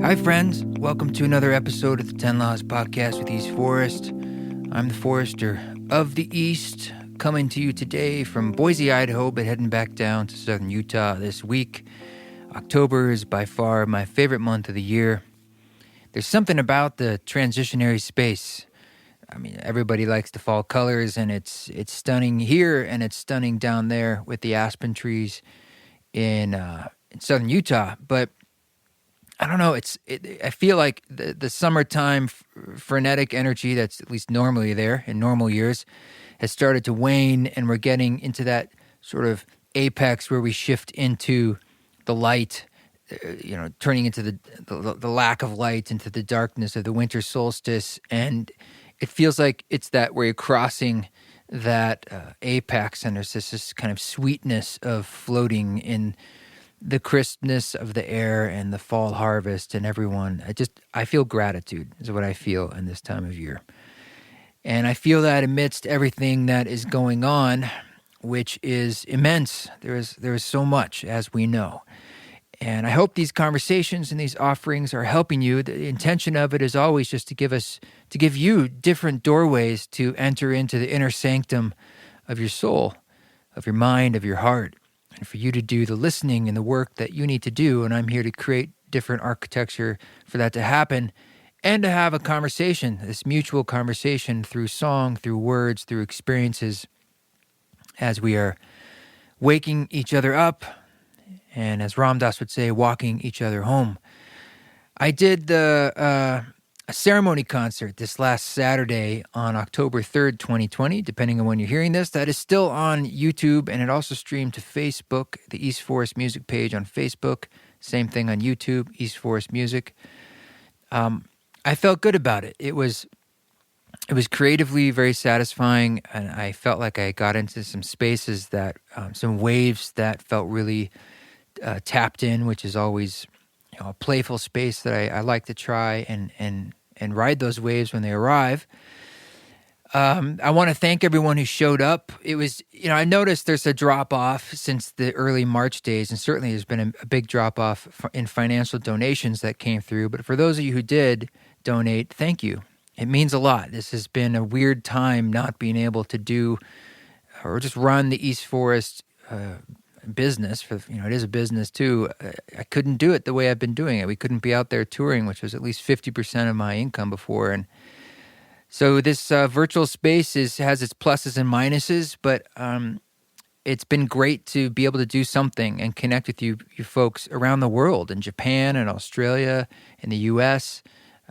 Hi, friends. Welcome to another episode of the 10 Laws Podcast with East Forest. I'm the Forester of the East, coming to you today from Boise, Idaho, but heading back down to southern Utah this week. October is by far my favorite month of the year. There's something about the transitionary space. I mean, everybody likes the fall colors, and it's stunning here, and it's stunning down there with the aspen trees in southern Utah. But I don't know. I feel like the summertime frenetic energy that's at least normally there in normal years has started to wane, and we're getting into that sort of apex where we shift into the light, turning into the lack of light, into the darkness of the winter solstice. And it feels like it's that where you're crossing that apex, and there's this kind of sweetness of floating in the crispness of the air and the fall harvest and everyone. I feel gratitude is what I feel in this time of year. And I feel that amidst everything that is going on, which is immense. There is so much, as we know. And I hope these conversations and these offerings are helping you. The intention of it is always just to give you different doorways to enter into the inner sanctum of your soul, of your mind, of your heart, and for you to do the listening and the work that you need to do. And I'm here to create different architecture for that to happen, and to have a conversation, this mutual conversation through song, through words, through experiences, as we are waking each other up, and as Ram Dass would say, walking each other home. I did a ceremony concert this last Saturday on October 3rd, 2020, depending on when you're hearing this. That is still on YouTube, and it also streamed to Facebook, the East Forest Music page on Facebook. Same thing on YouTube, East Forest Music. I felt good about it. It was creatively very satisfying, and I felt like I got into some spaces that, some waves that felt really tapped in, which is always a playful space that I like to try and ride those waves when they arrive. I want to thank everyone who showed up. It was, I noticed there's a drop-off since the early March days, and certainly there's been a big drop-off in financial donations that came through. But for those of you who did donate, thank you. It means a lot. This has been a weird time not being able to do or just run the East Forest business. It is a business too. I couldn't do it the way I've been doing it. We couldn't be out there touring, which was at least 50% of my income before. And so this virtual space has its pluses and minuses, but it's been great to be able to do something and connect with you folks around the world, in Japan and Australia, in the U.S.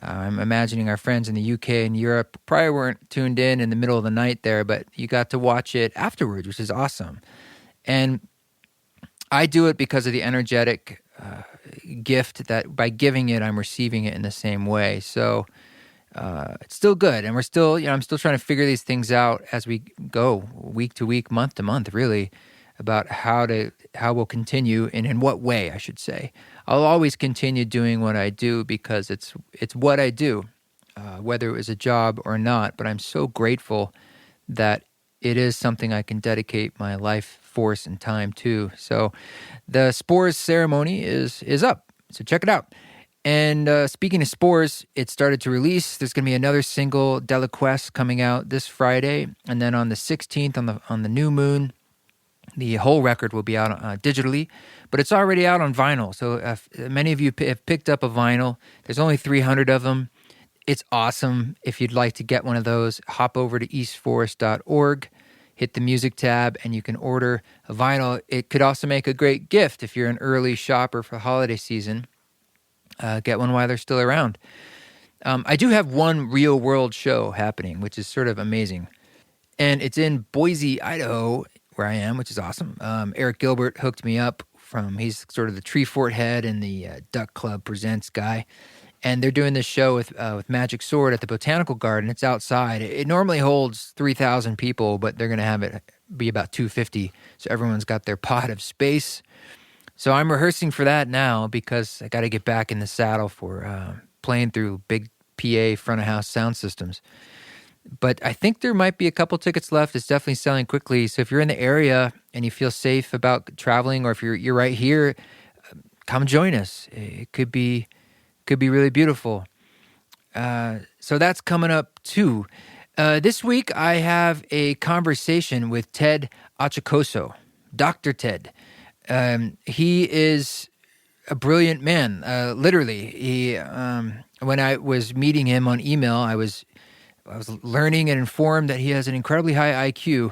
I'm imagining our friends in the UK and Europe probably weren't tuned in the middle of the night there, but you got to watch it afterwards, which is awesome. And I do it because of the energetic gift that by giving it, I'm receiving it in the same way. So it's still good. And we're still, I'm still trying to figure these things out as we go week to week, month to month, really, about how we'll continue and in what way, I should say. I'll always continue doing what I do because it's what I do, whether it was a job or not. But I'm so grateful that it is something I can dedicate my life force and time to. So the Spores ceremony is up. So check it out. And speaking of Spores, it started to release. There's going to be another single, Deliquest, coming out this Friday. And then on the 16th, on the new moon, the whole record will be out digitally. But it's already out on vinyl. So if many of you have picked up a vinyl. There's only 300 of them. It's awesome. If you'd like to get one of those, hop over to eastforest.org, hit the music tab, and you can order a vinyl. It could also make a great gift if you're an early shopper for the holiday season. Get one while they're still around. I do have one real-world show happening, which is sort of amazing. And it's in Boise, Idaho, where I am, which is awesome. Eric Gilbert hooked me up he's sort of the Tree Fort head and the Duck Club Presents guy. And they're doing this show with Magic Sword at the Botanical Garden. It's outside. It normally holds 3,000 people, but they're going to have it be about 250. So everyone's got their pot of space. So I'm rehearsing for that now because I got to get back in the saddle for playing through big PA front of house sound systems. But I think there might be a couple tickets left. It's definitely selling quickly. So if you're in the area and you feel safe about traveling, or if you're right here, come join us. It could be could be really beautiful. So that's coming up too. This week, I have a conversation with Ted Achacoso, Dr. Ted. He is a brilliant man, literally. When I was meeting him on email, I was learning and informed that he has an incredibly high IQ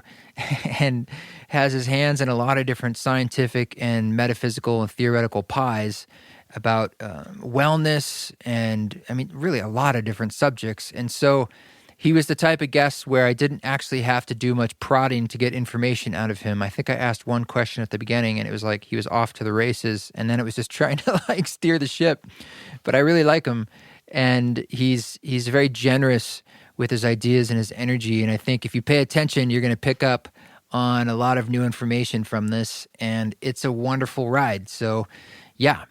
and has his hands in a lot of different scientific and metaphysical and theoretical pies about wellness and, I mean, really a lot of different subjects. And so he was the type of guest where I didn't actually have to do much prodding to get information out of him. I think I asked one question at the beginning and it was like he was off to the races, and then it was just trying to like steer the ship. But I really like him, and he's very generous with his ideas and his energy. And I think if you pay attention, you're going to pick up on a lot of new information from this, and it's a wonderful ride. So, yeah.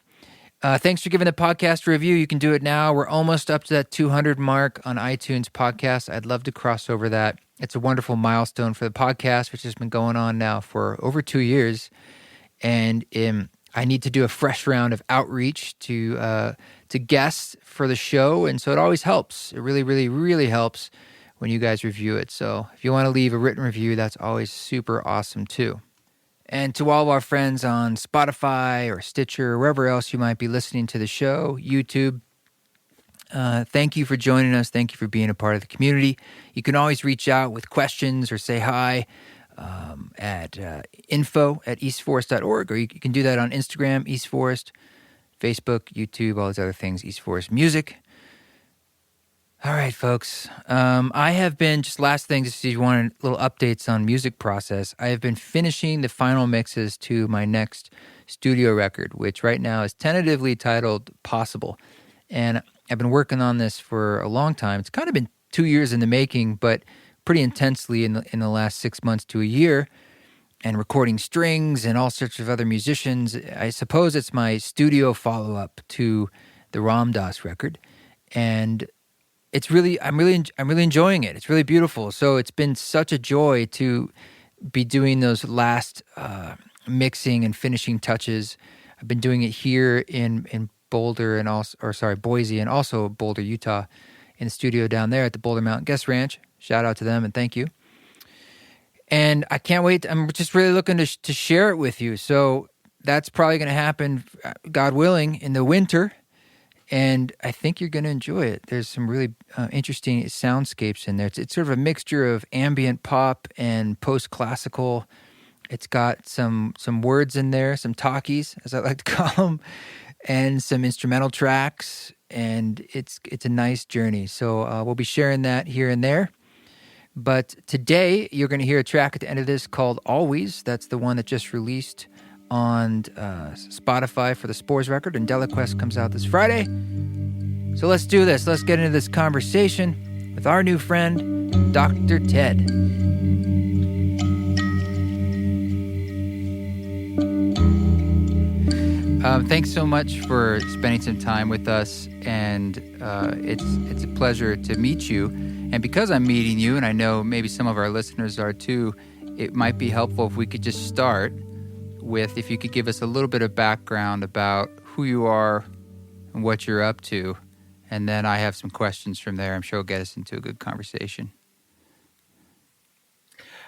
Thanks for giving the podcast a review. You can do it now. We're almost up to that 200 mark on iTunes podcast. I'd love to cross over that. It's a wonderful milestone for the podcast, which has been going on now for over 2 years. And I need to do a fresh round of outreach to guests for the show. And so it always helps. It really, really, really helps when you guys review it. So if you want to leave a written review, that's always super awesome too. And to all of our friends on Spotify or Stitcher or wherever else you might be listening to the show, YouTube, thank you for joining us. Thank you for being a part of the community. You can always reach out with questions or say hi at info@eastforest.org, or you can do that on Instagram, East Forest, Facebook, YouTube, all those other things, East Forest Music. All right, folks. I have been, just last thing, just if you wanted little updates on music process, I have been finishing the final mixes to my next studio record, which right now is tentatively titled Possible. And I've been working on this for a long time. It's kind of been 2 years in the making, but pretty intensely in the last 6 months to a year, and recording strings and all sorts of other musicians. I suppose it's my studio follow-up to the Ram Dass record. And it's really, I'm really enjoying it. It's really beautiful. So it's been such a joy to be doing those last mixing and finishing touches. I've been doing it here in Boulder and Boise, and also Boulder, Utah, in the studio down there at the Boulder Mountain Guest Ranch. Shout out to them and thank you. And I can't wait. I'm just really looking to share it with you. So that's probably going to happen, God willing, in the winter. And I think you're going to enjoy it. There's some really interesting soundscapes in there. It's sort of a mixture of ambient pop and post-classical. It's got some words in there, some talkies, as I like to call them, and some instrumental tracks. And it's a nice journey. So we'll be sharing that here and there. But today, you're going to hear a track at the end of this called Always. That's the one that just released on Spotify for the Spores record, and Delaquest comes out this Friday. So let's do this. Let's get into this conversation with our new friend, Dr. Ted. Thanks so much for spending some time with us, and it's a pleasure to meet you. And because I'm meeting you, and I know maybe some of our listeners are too, it might be helpful if we could just start with, if you could give us a little bit of background about who you are and what you're up to, and then I have some questions from there. I'm sure it'll get us into a good conversation.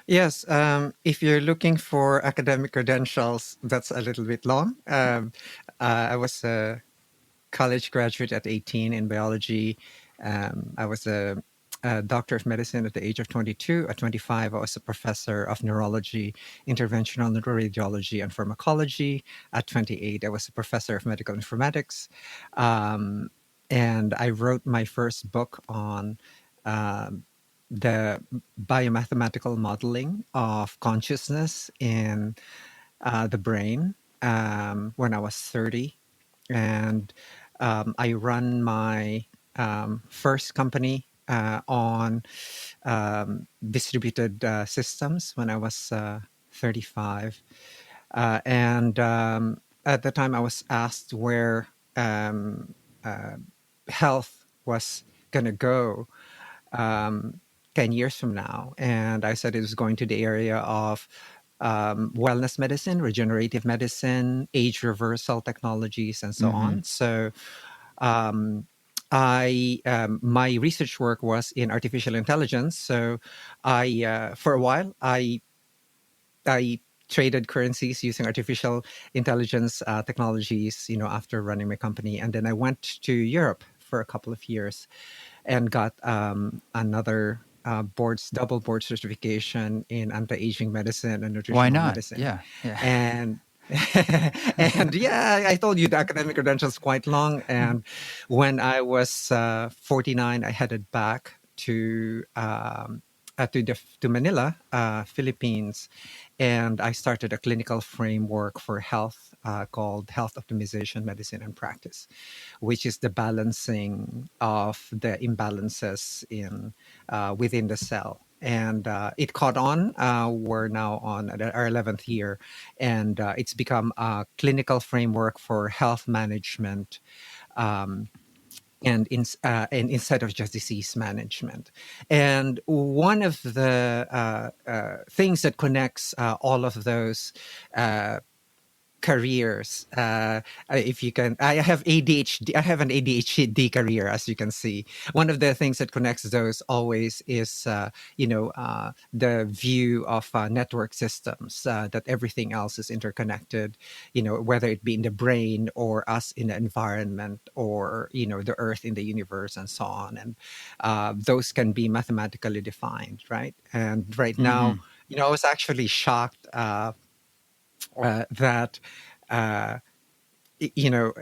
Yes, if you're looking for academic credentials, that's a little bit long. I was a college graduate at 18 in biology. I was a doctor of medicine at the age of 22. At 25, I was a professor of neurology, interventional neuroradiology, and pharmacology. At 28, I was a professor of medical informatics. And I wrote my first book on the biomathematical modeling of consciousness in the brain when I was 30. And I run my first company on distributed systems when I was 35. And at the time I was asked where health was going to go 10 years from now. And I said it was going to the area of wellness medicine, regenerative medicine, age reversal technologies, and so on. So My research work was in artificial intelligence. So for a while, I traded currencies using artificial intelligence technologies, after running my company. And then I went to Europe for a couple of years and got another double board certification in anti-aging medicine and Why nutritional not? medicine. Yeah, yeah. And and yeah, I told you the academic credentials quite long. And when I was 49, I headed back to Manila, Philippines, and I started a clinical framework for health called Health Optimization Medicine and Practice, which is the balancing of the imbalances in within the cell. And it caught on. We're now on our 11th year, and it's become a clinical framework for health management, um, and instead of just disease management. And one of the things that connects all of those uh, careers, if you can, I have ADHD. I have an ADHD career, as you can see. One of the things that connects those always is the view of network systems, that everything else is interconnected, whether it be in the brain or us in the environment, or the earth in the universe, and so on. And those can be mathematically defined, right? And right now, Mm-hmm. I was actually shocked that uh, y- you know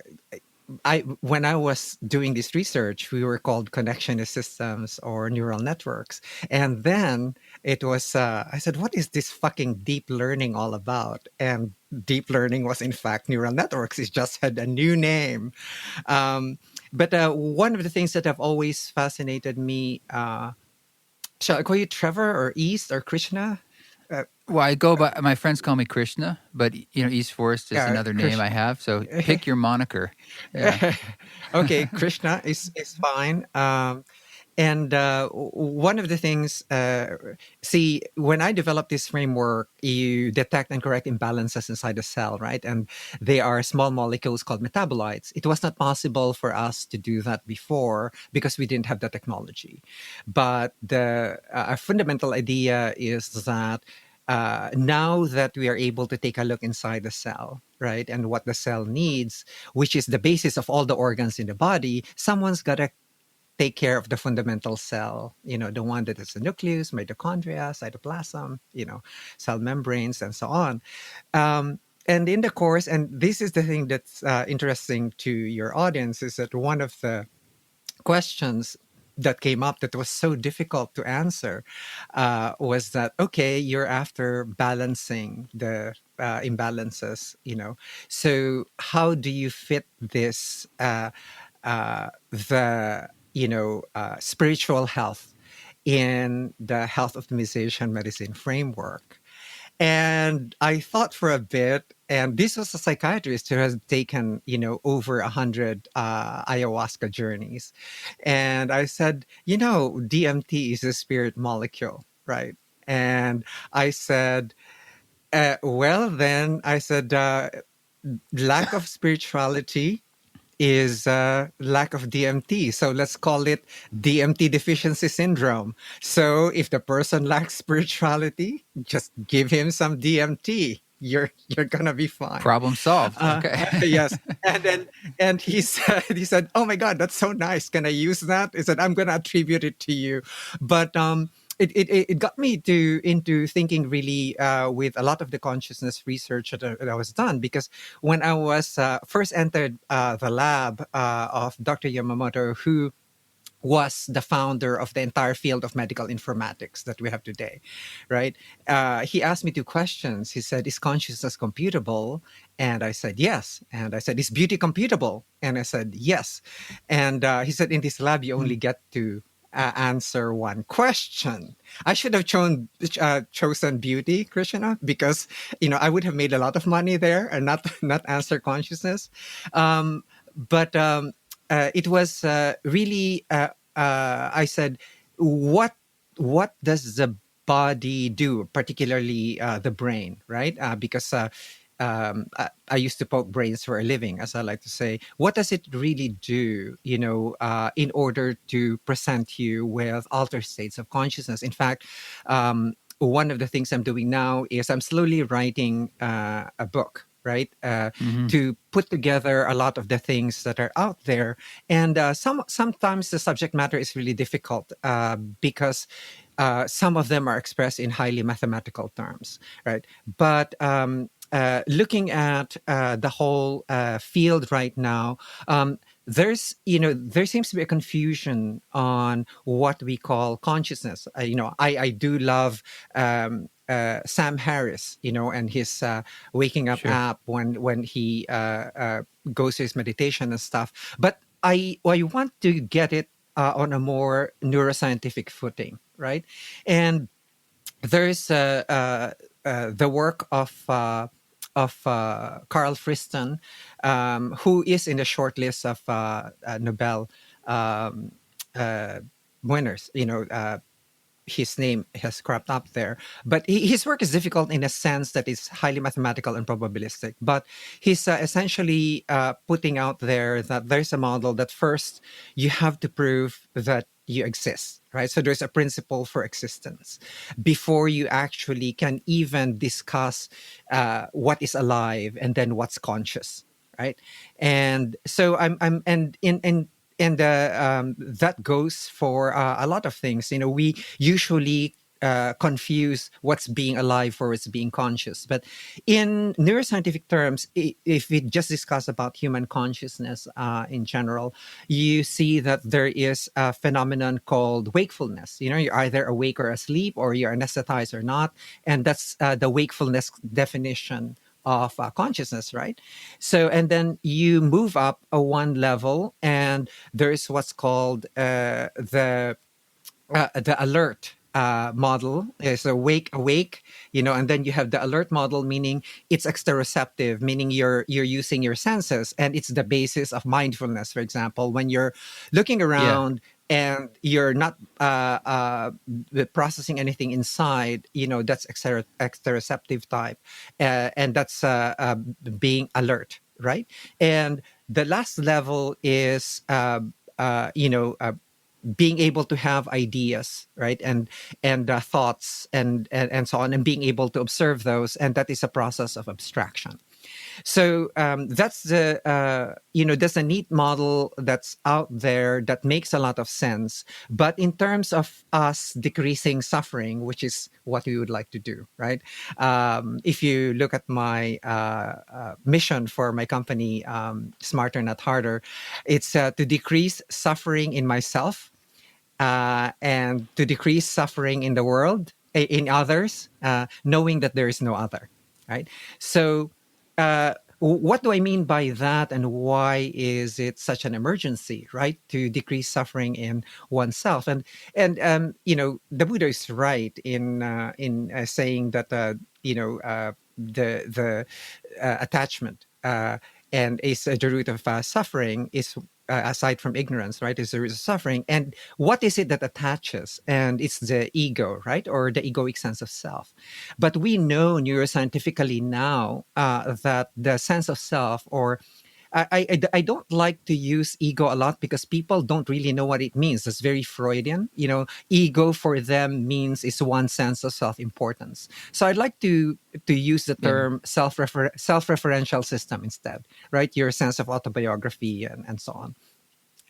I when I was doing this research, we were called connectionist systems or neural networks. And then it was I said, what is this fucking deep learning all about? And deep learning was in fact neural networks. It just had a new name. But one of the things that have always fascinated me, shall I call you Trevor or East or Krishna? uh, Well, I go by my friends call me Krishna, but East Forest is another name I Krishna. have. So pick your moniker. Yeah. Okay, Krishna is fine. And one of the things, see, when I developed this framework, you detect and correct imbalances inside the cell, right? And they are small molecules called metabolites. It was not possible for us to do that before because we didn't have the technology. But the fundamental idea is that now that we are able to take a look inside the cell, right, and what the cell needs, which is the basis of all the organs in the body, someone's got to take care of the fundamental cell, the one that is the nucleus, mitochondria, cytoplasm, cell membranes, and so on. And in the course, and this is the thing that's interesting to your audience, is that one of the questions that came up that was so difficult to answer was that, okay, you're after balancing the imbalances, so how do you fit this the spiritual health in the health optimization medicine framework? And I thought for a bit, and this was a psychiatrist who has taken, over 100 ayahuasca journeys. And I said, DMT is a spirit molecule, right? And I said, well, then I said, lack of spirituality is lack of DMT. So let's call it DMT deficiency syndrome. So if the person lacks spirituality, just give him some DMT. You're gonna be fine. Problem solved. Okay. Yes. And he said, "Oh my God, that's so nice. Can I use that?" He said, "I'm gonna attribute it to you." But it got me into thinking really with a lot of the consciousness research that was done, because when I was first entered the lab of Dr. Yamamoto, who was the founder of the entire field of medical informatics that we have today, right? He asked me two questions. He said, "Is consciousness computable?" And I said, "Yes." And I said, "Is beauty computable?" And I said, "Yes." And he said, "In this lab, you only get to answer one question." I should have chosen beauty, Krishna, because I would have made a lot of money there and not answer consciousness. But it was really. I said, what does the body do, particularly the brain, right? Because I used to poke brains for a living, as I like to say. What does it really do, in order to present you with altered states of consciousness? In fact, one of the things I'm doing now is I'm slowly writing a book, right? Mm-hmm. To put together a lot of the things that are out there, and sometimes the subject matter is really difficult because some of them are expressed in highly mathematical terms, right? But looking at the whole field right now, there seems to be a confusion on what we call consciousness. I do love Sam Harris, and his waking up Sure. app when he goes to his meditation and stuff. But I want to get it on a more neuroscientific footing, right? And there's the work of Carl Friston, who is in the short list of Nobel um, uh, winners. His name has cropped up there. But his work is difficult in a sense that it's highly mathematical and probabilistic. But he's essentially putting out there that there's a model that first you have to prove that you exist, right? So there's a principle for existence before you actually can even discuss what is alive and then what's conscious, right? And so that goes for a lot of things. We usually confuse what's being alive for what's being conscious. But in neuroscientific terms, if we just discuss about human consciousness in general, you see that there is a phenomenon called wakefulness. You're either awake or asleep, or you're anesthetized or not. And that's the wakefulness definition of consciousness, right? So, and then you move up a one level, and there's what's called the alert model. Is awake, and then you have the alert model, meaning it's exteroceptive, meaning you're using your senses, and it's the basis of mindfulness. For example, when you're looking Yeah. around and you're not processing anything inside, that's exteroceptive type, and that's being alert, right? And the last level is being able to have ideas, right, and thoughts, and so on, and being able to observe those, and that is a process of abstraction. So that's a neat model that's out there that makes a lot of sense. But in terms of us decreasing suffering, which is what we would like to do, right? If you look at my mission for my company, Smarter Not Harder, it's to decrease suffering in myself, and to decrease suffering in the world, in others, knowing that there is no other, right? So what do I mean by that, and why is it such an emergency, right? To decrease suffering in oneself, and the Buddha is right in saying that the attachment and is the root of suffering, is aside from ignorance, right, is the root of suffering. And what is it that attaches? And it's the ego, right, or the egoic sense of self. But we know neuroscientifically now that the sense of self, or I don't like to use ego a lot because people don't really know what it means. It's very Freudian. Ego for them means is one sense of self-importance. So I'd like to use the Yeah. term self-referential system instead, right? Your sense of autobiography and so on.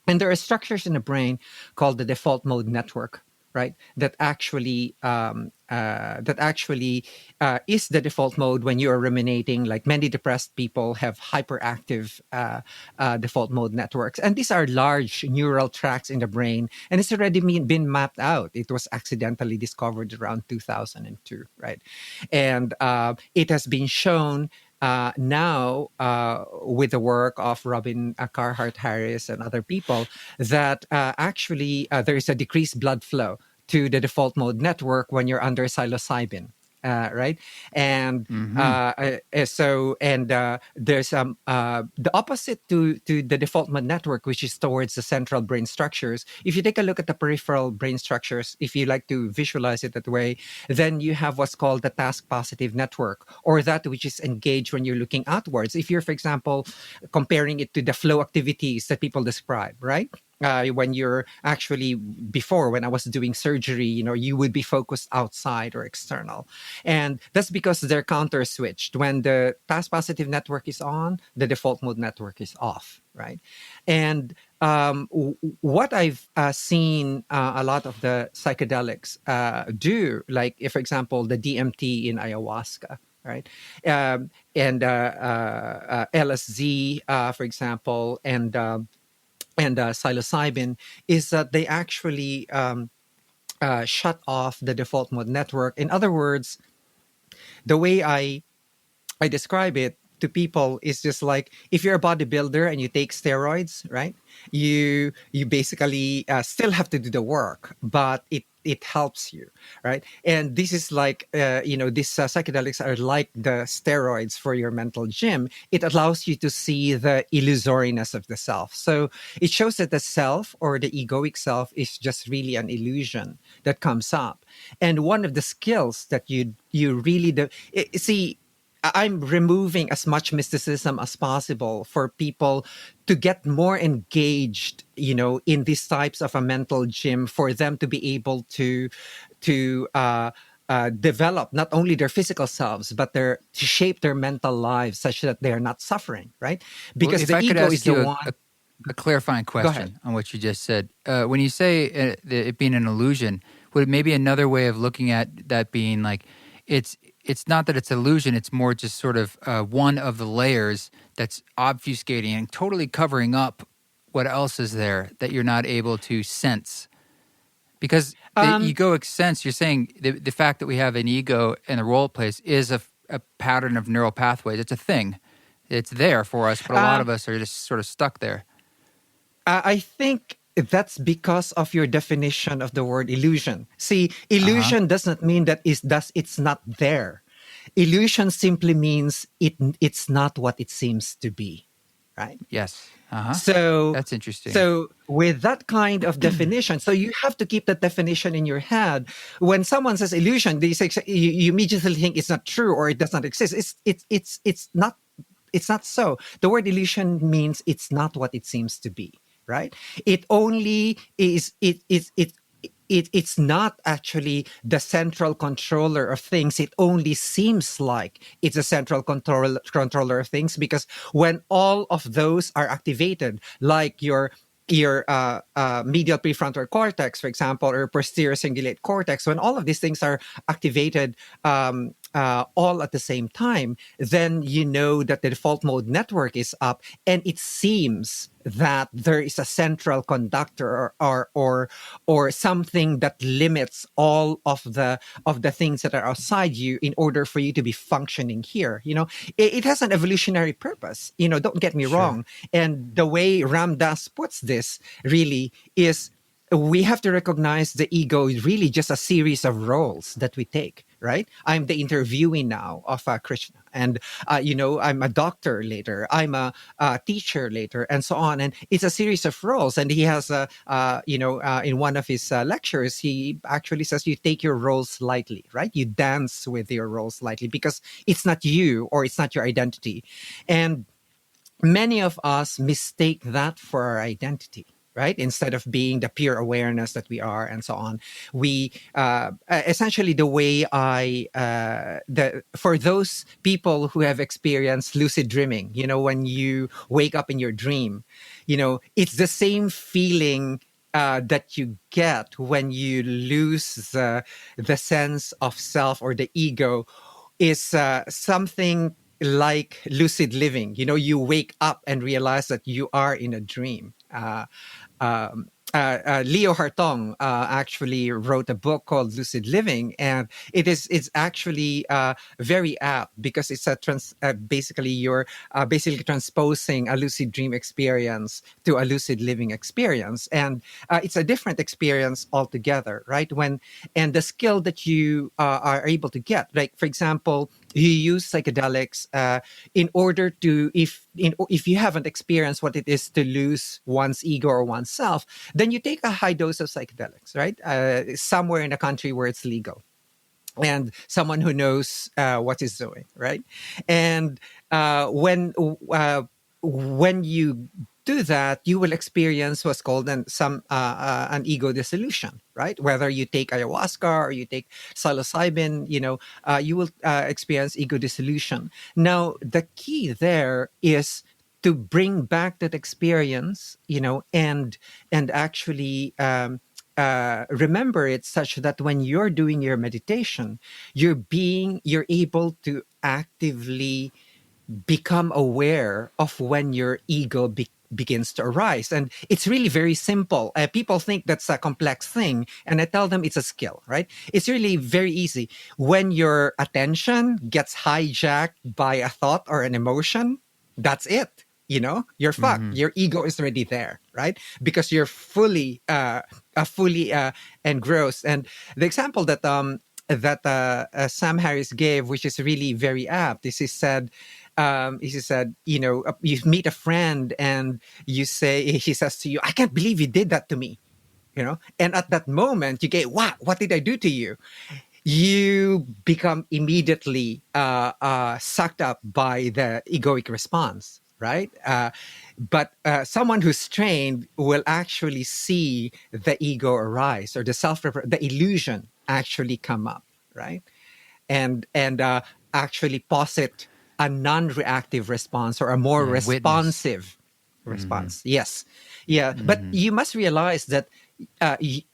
And there are structures in the brain called the default mode network, right? That actually is the default mode when you are ruminating. Like many depressed people have hyperactive default mode networks, and these are large neural tracts in the brain, and it's already been mapped out. It was accidentally discovered around 2002, right? And it has been shown now with the work of Robin Carhart Harris and other people, that actually there is a decreased blood flow to the default mode network when you're under psilocybin. right? And Mm-hmm. there's the opposite to the default mode network, which is towards the central brain structures. If you take a look at the peripheral brain structures, if you like to visualize it that way, then you have what's called the task positive network, or that which is engaged when you're looking outwards. If you're, for example, comparing it to the flow activities that people describe, right? When you're actually, before, when I was doing surgery, you would be focused outside or external. And that's because they're counter switched. When the task positive network is on, the default mode network is off, right? And what I've seen a lot of the psychedelics do, like, if, for example, the DMT in ayahuasca, right? And LSD, for example, and psilocybin, is that they actually shut off the default mode network. In other words, the way I describe it to people is just like, if you're a bodybuilder and you take steroids, right? You basically still have to do the work, but it helps you, right? And this is like, these psychedelics are like the steroids for your mental gym. It allows you to see the illusoriness of the self. So it shows that the self, or the egoic self, is just really an illusion that comes up. And one of the skills that you really do, see, I'm removing as much mysticism as possible for people to get more engaged, in these types of a mental gym, for them to be able to develop not only their physical selves, but to shape their mental lives such that they are not suffering, right? Well, Because if the I could ego is ask the you one. a clarifying Go ahead. question on what you just said, when you say it being an illusion, would it maybe another way of looking at that being like, it's not that it's illusion, it's more just sort of one of the layers that's obfuscating and totally covering up what else is there that you're not able to sense? Because the Um, egoic sense, you're saying the fact that we have an ego and the role it plays is a pattern of neural pathways. It's a thing. It's there for us, but a lot um, of us are just sort of stuck there. I think that's because of your definition of the word illusion. See, Uh-huh. illusion does not mean that it's not there. Illusion simply means it's not what it seems to be, right? Yes. Uh-huh. So That's interesting. so with that kind of definition, so you have to keep that definition in your head. When someone says illusion, you immediately think it's not true or it does not exist. It's not so. The word illusion means it's not what it seems to be, right? It only is it's not actually the central controller of things. It only seems like it's a central controller of things, because when all of those are activated, like your medial prefrontal cortex, for example, or posterior cingulate cortex, when all of these things are activated all at the same time, then you know that the default mode network is up, and it seems that there is a central conductor, or something that limits all of the things that are outside you in order for you to be functioning here. It has an evolutionary purpose. Don't get me Sure. wrong. And the way Ram Dass puts this really is, we have to recognize the ego is really just a series of roles that we take, right? I'm the interviewee now of Krishna, and I'm a doctor later, I'm a teacher later, and so on. And it's a series of roles. And he has in one of his lectures, he actually says you take your roles lightly, right? You dance with your roles lightly, because it's not you, or it's not your identity. And many of us mistake that for our identity, right? Instead of being the pure awareness that we are, and so on. We essentially, the way for those people who have experienced lucid dreaming, when you wake up in your dream, it's the same feeling that you get when you lose the sense of self, or the ego, is something like lucid living. You wake up and realize that you are in a dream. Leo Hartong actually wrote a book called Lucid Living, and it's actually very apt because it's basically you're basically transposing a lucid dream experience to a lucid living experience, and it's a different experience altogether, right? And the skill that you are able to get, like for example, you use psychedelics in order to if you haven't experienced what it is to lose one's ego or oneself, then you take a high dose of psychedelics, right? Somewhere in a country where it's legal, and someone who knows what he's doing, right? And when you do that, you will experience what's called an ego dissolution, right? Whether you take ayahuasca or you take psilocybin, you will experience ego dissolution. Now, the key there is to bring back that experience, and actually remember it such that when you're doing your meditation, you're able to actively become aware of when your ego begins to arise. And it's really very simple. People think that's a complex thing, and I tell them it's a skill, right? It's really very easy. When your attention gets hijacked by a thought or an emotion, that's it. You're fucked. Your ego is already there, right? Because you're fully engrossed. And the example that Sam Harris gave, which is really very apt, is he said, you meet a friend and he says to you, "I can't believe you did that to me," and at that moment you go, what did I do to you? You become immediately sucked up by the egoic response, right? But someone who's trained will actually see the ego arise, or the illusion actually come up, right? And actually posit a non-reactive response, or a more responsive response. Yes. Yeah. But you must realize that the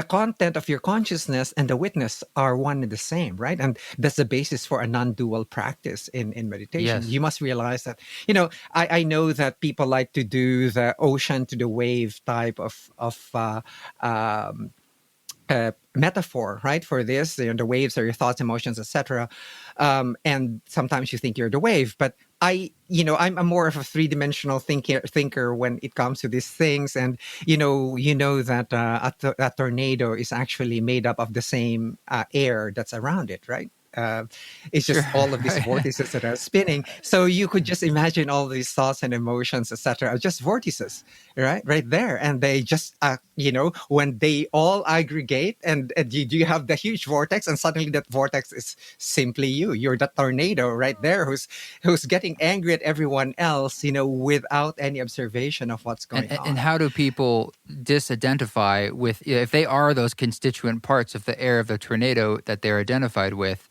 content of your consciousness and the witness are one and the same, right? And that's the basis for a non-dual practice in meditation. Yes. You must realize that, I know that people like to do the ocean to the wave type of metaphor, right? For this, the waves are your thoughts, emotions, etc. And sometimes you think you're the wave, but I'm a more of a three-dimensional thinker when it comes to these things. And that a tornado is actually made up of the same air that's around it, right? It's just all of these vortices that are spinning. So you could just imagine all these thoughts and emotions, etc., are just vortices, right there. And they just, when they all aggregate, and you have the huge vortex, and suddenly that vortex is simply you. You're the tornado right there, who's getting angry at everyone else, without any observation of what's going on. And how do people disidentify with, if they are those constituent parts of the air of the tornado that they're identified with?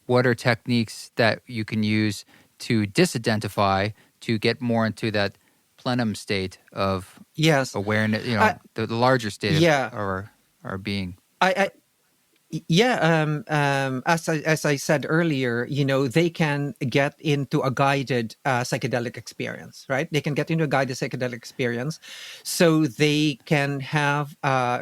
What are techniques that you can use to disidentify, to get more into that plenum state of awareness, the larger state of our being? As I said earlier, they can get into a guided psychedelic experience, right? They can get into a guided psychedelic experience, so they can have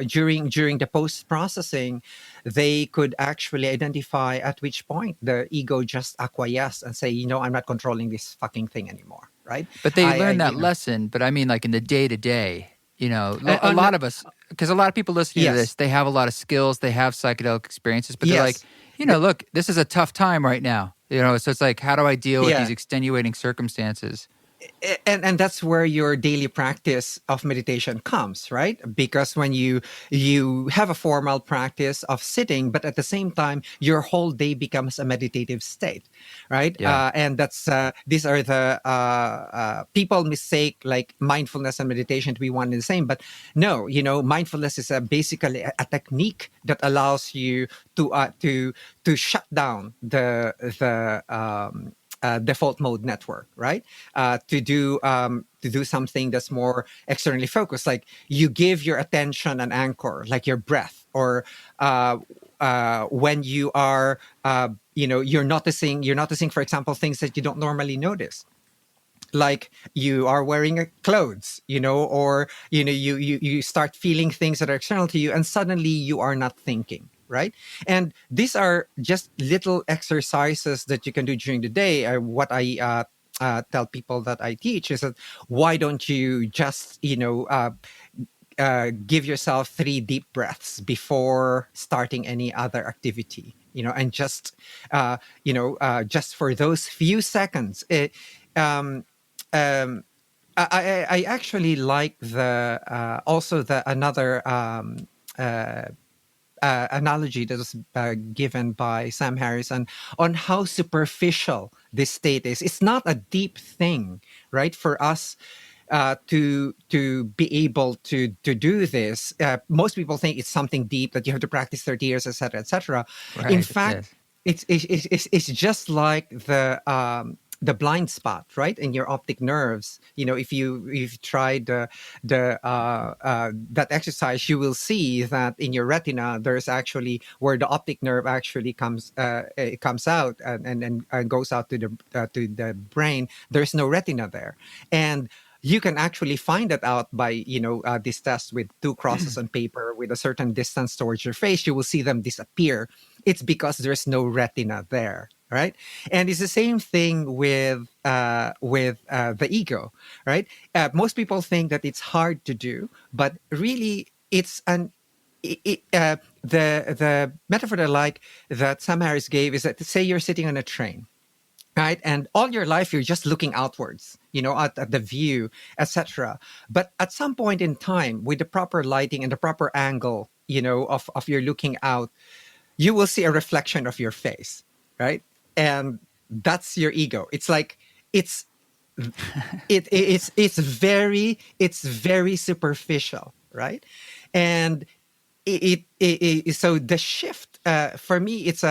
during the post-processing, they could actually identify at which point the ego just acquiesced and say, I'm not controlling this fucking thing anymore, right? But they learn that lesson. But I mean, like in the day-to-day, a lot of us, because a lot of people listening to this, they have a lot of skills, they have psychedelic experiences, but they're like, look, this is a tough time right now. So it's like, how do I deal with these extenuating circumstances? And that's where your daily practice of meditation comes, right? Because when you have a formal practice of sitting, but at the same time, your whole day becomes a meditative state, right? And that's these are the people mistake like mindfulness and meditation to be one and the same, but no, mindfulness is basically a technique that allows you to shut down the default mode network, right? To do something that's more externally focused, like you give your attention an anchor, like your breath, or when you are, you're noticing, for example, things that you don't normally notice. like you are wearing clothes, or you start feeling things that are external to you, and suddenly you are not thinking, right? And these are just little exercises that you can do during the day. What I tell people that I teach is that, why don't you just give yourself 3 deep breaths before starting any other activity, and just for those few seconds. Um, um, I actually like the also the another uh, analogy that was given by Sam Harris on how superficial this state is. It's not a deep thing, right? For us to be able to do this, most people think it's something deep that you have to practice 30 years, etc., etc. In Right. fact, Yes. it's just like the blind spot, right, in your optic nerves. If you've tried that exercise, you will see that in your retina, there's actually where the optic nerve actually it comes out and goes out to the brain. There's no retina there, and you can actually find that out by this test with 2 crosses on paper with a certain distance towards your face. You will see them disappear. It's because there's no retina there, right? And it's the same thing with the ego, right? Most people think that it's hard to do, but really it's an the metaphor that I like that Sam Harris gave is that, say you're sitting on a train, right, and all your life you're just looking outwards, at the view, etc. But at some point in time, with the proper lighting and the proper angle, of your looking out, you will see a reflection of your face, right? And that's your ego. It's like it's it's very superficial, right? And so the shift, for me, it's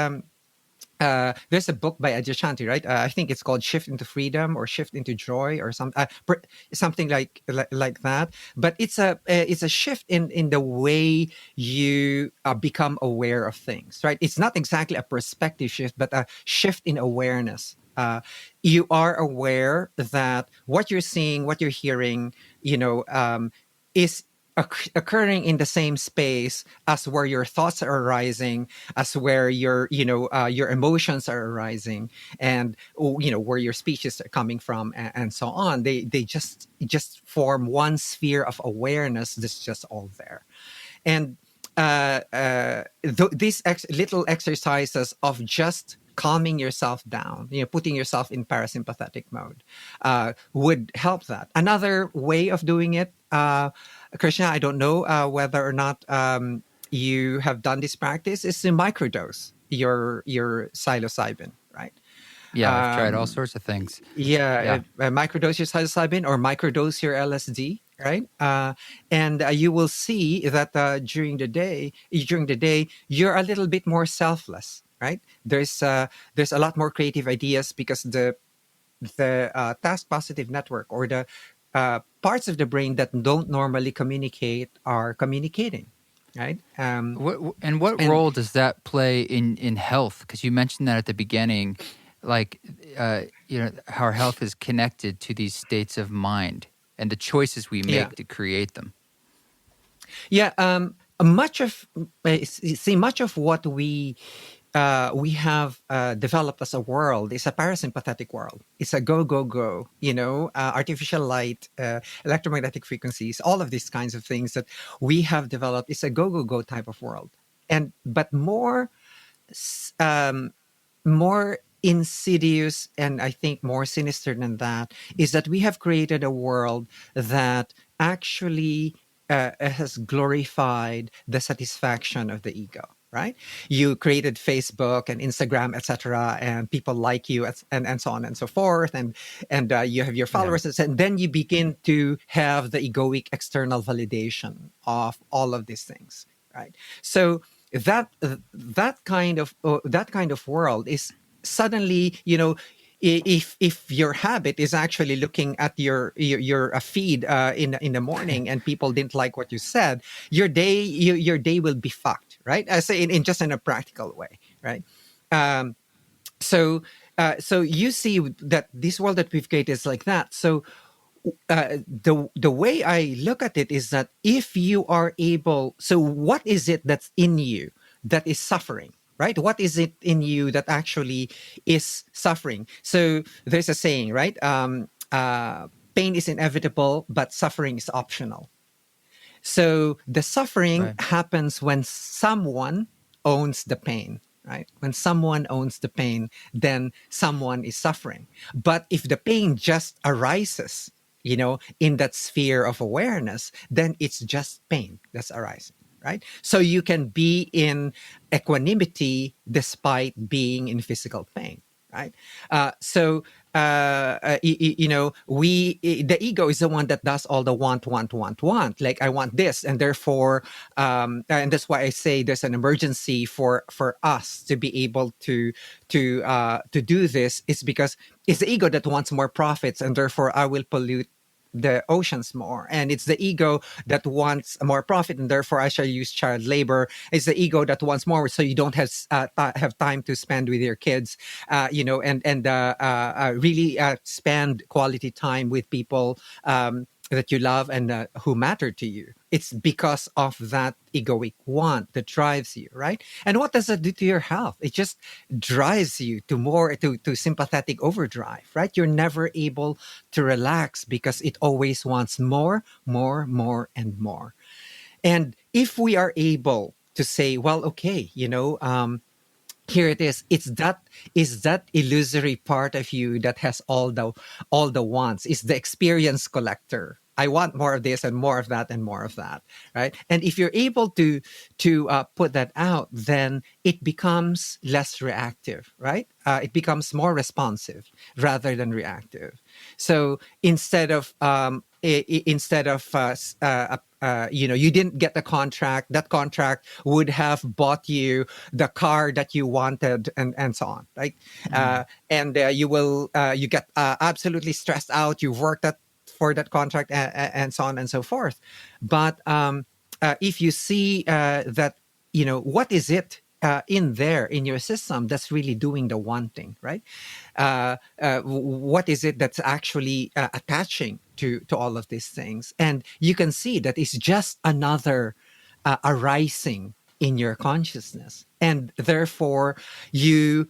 there's a book by Adyashanti, right? I think it's called Shift into Freedom or Shift into Joy or something like that. But it's a shift in the way you become aware of things, right? It's not exactly a perspective shift, but a shift in awareness. You are aware that what you're seeing, what you're hearing, is occurring in the same space as where your thoughts are arising, as where your emotions are arising, and where your speeches are coming from, and so on. They just form one sphere of awareness that's just all there. And these little exercises of just calming yourself down, putting yourself in parasympathetic mode, would help that. Another way of doing it, Krishna, I don't know whether or not you have done this practice, is to microdose your psilocybin, right? Yeah, I've tried all Um, sorts of things. yeah, Yeah. microdose your psilocybin or microdose your LSD, right? And you will see that during the day, you're a little bit more selfless, right? There's a lot more creative ideas because the task positive network, or the parts of the brain that don't normally communicate, are communicating, right? What And role does that play in health? Because you mentioned that at the beginning, like how our health is connected to these states of mind and the choices we yeah, make to create them. yeah. Much of what we have developed as a world is a parasympathetic world. It's a go, go, go, artificial light, electromagnetic frequencies, all of these kinds of things that we have developed. It's a go, go, go type of world. But more insidious, and I think more sinister than that, is that we have created a world that actually has glorified the satisfaction of the ego, right? You created Facebook and Instagram, etc., and people like you, and so on and so forth, and you have your Yeah. followers, and then you begin to have the egoic external validation of all of these things, right? So that kind of world is suddenly, if your habit is actually looking at your feed in the morning, and people didn't like what you said, your day will be fucked, right? I say in just in a practical way, right? um, so so you see that this world that we've created is like that. So the way I look at it is that if you are able, so what is it that's in you that is suffering, right? What is it in you that actually is suffering? So there's a saying, right? Pain is inevitable, but suffering is optional. So the suffering Right. happens when someone owns the pain, right? When someone owns the pain, then someone is suffering. But if the pain just arises, in that sphere of awareness, then it's just pain that's arising, right? So you can be in equanimity despite being in physical pain, right? So the ego is the one that does all the want. Like I want this, and therefore, and that's why I say there's an emergency for us to be able to do this. It's because it's the ego that wants more profits, and therefore I will pollute the oceans more. And it's the ego that wants more profit, and therefore I shall use child labor. It's the ego that wants more, so you don't have time to spend with your kids, and really spend quality time with people that you love and who matter to you. It's because of that egoic want that drives you, right? And what does that do to your health? It just drives you to more to sympathetic overdrive, right? You're never able to relax because it always wants more, and more. And if we are able to say, well, okay, here it is that illusory part of you that has all the wants, is the experience collector. I want more of this and more of that and more of that, right? And if you're able to put that out, then it becomes less reactive, right? It becomes more responsive rather than reactive. So instead of you didn't get the contract, that contract would have bought you the car that you wanted, and so on, right? And you get absolutely stressed out. You've worked for that contract, and so on and so forth. But if you see that, what is it in there in your system that's really doing the wanting, right? What is it that's actually attaching to all of these things? And you can see that it's just another arising in your consciousness, and therefore you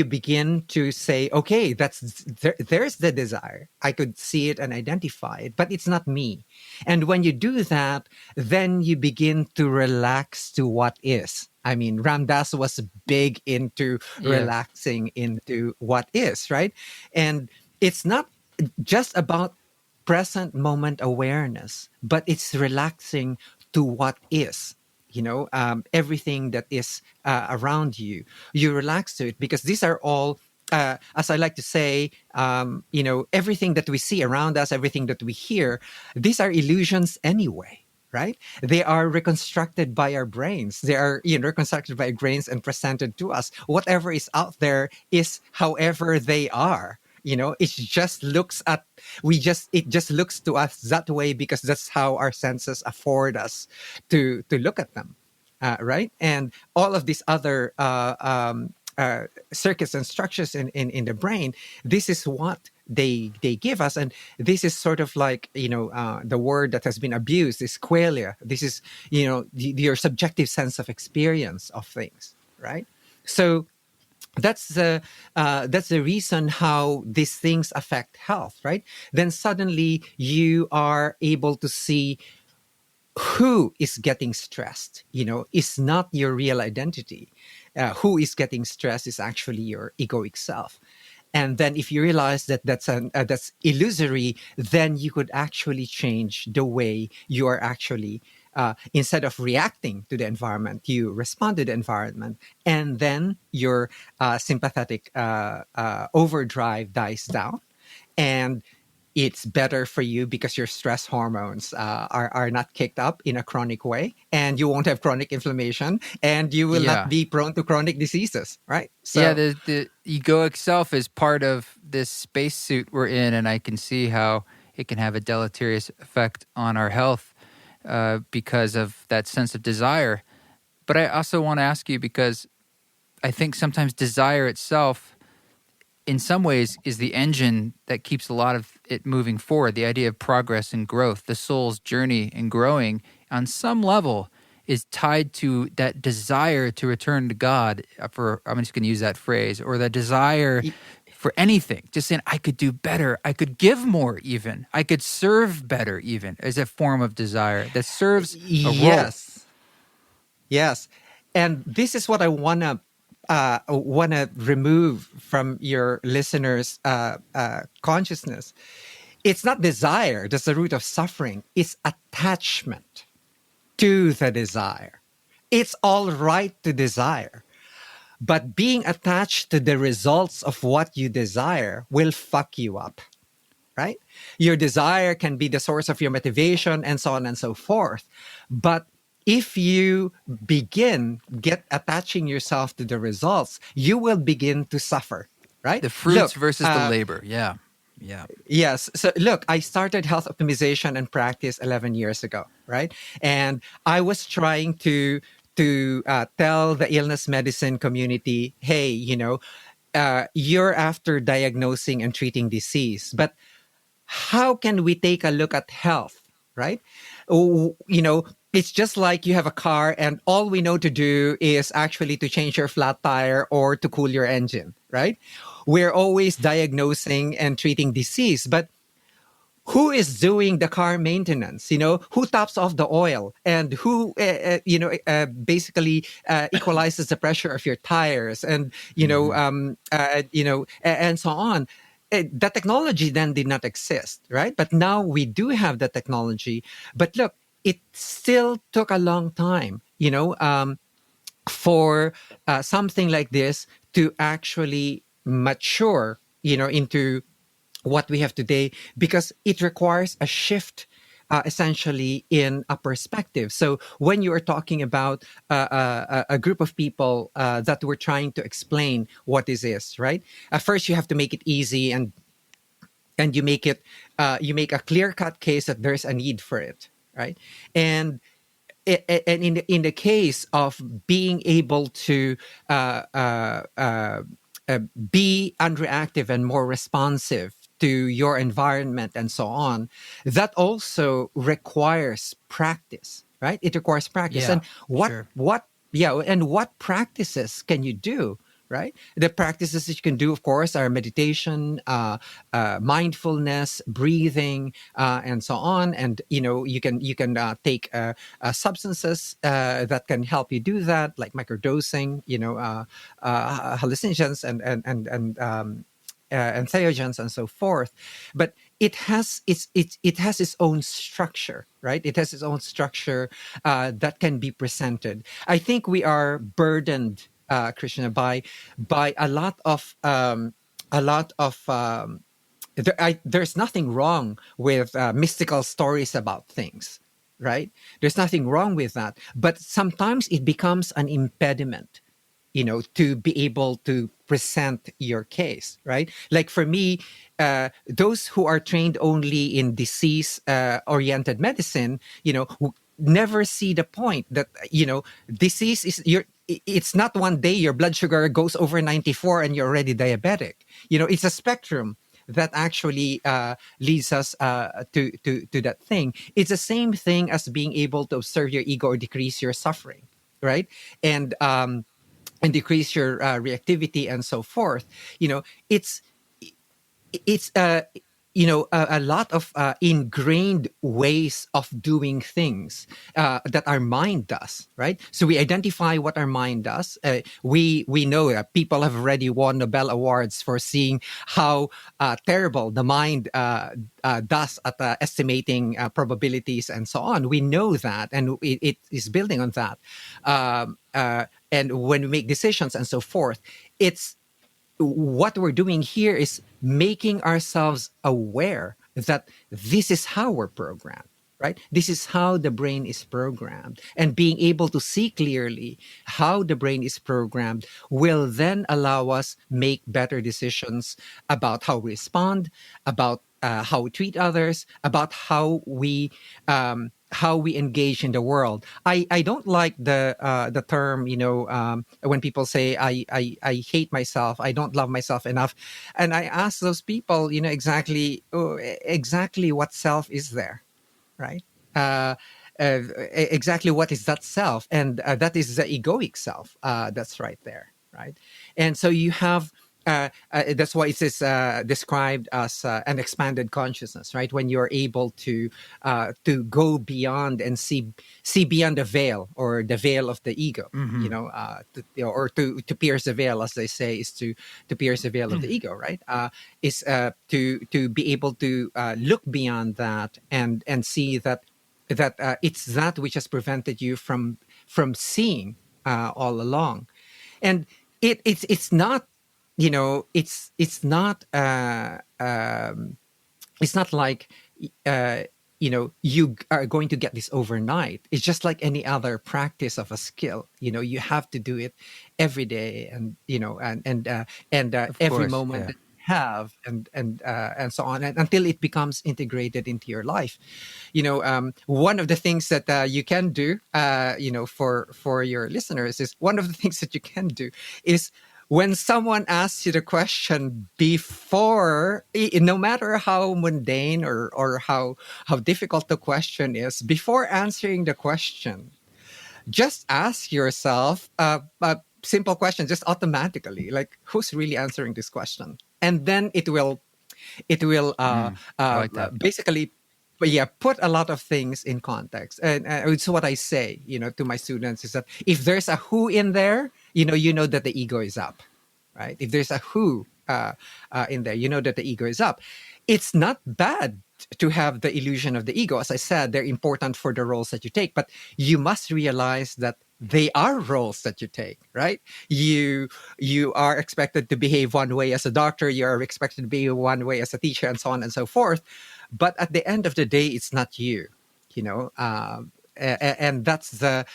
begin to say, okay, there's the desire. I could see it and identify it, but it's not me. And when you do that, then you begin to relax to what is. I mean, Ram Dass was big into relaxing into what is, right? And it's not just about present moment awareness, but it's relaxing to what is. Everything that is around you, you relax to it, because these are all, as I like to say, everything that we see around us, everything that we hear, these are illusions anyway, right? They are reconstructed by our brains. They are reconstructed by our brains and presented to us. Whatever is out there is however they are. It just looks to us that way because that's how our senses afford us to look at them, right? And all of these other circuits and structures in the brain, this is what they give us. And this is sort of like, the word that has been abused is qualia. This is, your subjective sense of experience of things, right? So that's the reason how these things affect health, right? Then suddenly you are able to see who is getting stressed. Is not your real identity. Who is getting stressed is actually your egoic self. And then if you realize that that's illusory, then you could actually change the way you are actually, instead of reacting to the environment, you respond to the environment. And then your sympathetic overdrive dies down. And it's better for you because your stress hormones are not kicked up in a chronic way, and you won't have chronic inflammation, and you will not be prone to chronic diseases, right? So, the egoic self is part of this spacesuit we're in, and I can see how it can have a deleterious effect on our health because of that sense of desire. But I also want to ask you, because I think sometimes desire itself in some ways is the engine that keeps a lot of it moving forward. The idea of progress and growth, the soul's journey and growing on some level is tied to that desire to return to God, for, I'm just going to use that phrase, or the desire for anything, just saying, I could do better, I could give more even, I could serve better even, as a form of desire that serves a role. Yes. And this is what I wanna remove from your listeners' consciousness. It's not desire that's the root of suffering. It's attachment to the desire. It's all right to desire, but being attached to the results of what you desire will fuck you up, right? Your desire can be the source of your motivation and so on and so forth. But if you get attaching yourself to the results, you will begin to suffer, right? The fruits versus the labor. Yeah. Yes. So look, I started health optimization and practice 11 years ago, right? And I was trying to tell the illness medicine community, hey, you're after diagnosing and treating disease, but how can we take a look at health, right? It's just like you have a car and all we know to do is actually to change your flat tire or to cool your engine, right? We're always diagnosing and treating disease, but who is doing the car maintenance? Who tops off the oil and who basically equalizes the pressure of your tires and and so on. The technology then did not exist, right? But now we do have the technology. But look, it still took a long time, for something like this to actually mature, into what we have today, because it requires a shift essentially in a perspective. So when you are talking about a group of people that were trying to explain what this is, right? First, you have to make it easy, and you make a clear-cut case that there's a need for it, right? And in the case of being able to be unreactive and more responsive to your environment and so on, that also requires practice, right? It requires practice. Yeah, And sure. what practices can you do? Right, the practices that you can do, of course, are meditation, mindfulness, breathing, and so on. And you can take substances that can help you do that, like microdosing, hallucinogens and entheogens and so forth. But it has its own structure, right? It has its own structure that can be presented. I think we are burdened, Krishna, by a lot of there's nothing wrong with mystical stories about things, right? There's nothing wrong with that, but sometimes it becomes an impediment, to be able to present your case, right? Like for me, those who are trained only in disease oriented medicine, never see the point that, disease is it's not one day your blood sugar goes over 94 and you're already diabetic. It's a spectrum that actually leads us to that thing. It's the same thing as being able to observe your ego or decrease your suffering, right? And decrease your reactivity and so forth. It's a lot of ingrained ways of doing things that our mind does, right? So we identify what our mind does. We know that people have already won Nobel Awards for seeing how terrible the mind does at estimating probabilities and so on. We know that, and it is building on that. And when we make decisions and so forth, it's what we're doing here is making ourselves aware that this is how we're programmed, right? This is how the brain is programmed. And being able to see clearly how the brain is programmed will then allow us make better decisions about how we respond, about how we treat others, about how we engage in the world. I don't like the term, when people say I hate myself, I don't love myself enough, and I ask those people, exactly what self is there, right? Uh, exactly what is that self, and that is the egoic self. That's right there, right? And so you have. That's why it is described as an expanded consciousness, right? When you're able to go beyond and see beyond the veil, or the veil of the ego, or to pierce the veil, as they say, is to pierce the veil of the ego, right? Is to be able to look beyond that and see that it's that which has prevented you from seeing all along. And it's not, it's not like you are going to get this overnight. It's just like any other practice of a skill. You have to do it every day, and Of every course, moment yeah. that you have, and so on, and until it becomes integrated into your life. One of the things that you can do, for your listeners, is one of the things that you can do is, when someone asks you the question, before, no matter how mundane or how difficult the question is, before answering the question, just ask yourself a simple question, just automatically, like, who's really answering this question? And then it will I like that. basically, but yeah, put a lot of things in context. And it's what I say, to my students, is that if there's a who in there, you know that the ego is up, right? If there's a who in there, you know that the ego is up. It's not bad to have the illusion of the ego. As I said, they're important for the roles that you take, but you must realize that they are roles that you take, right? You are expected to behave one way as a doctor, you are expected to behave one way as a teacher, and so on and so forth. But at the end of the day, it's not you, you know. And that's the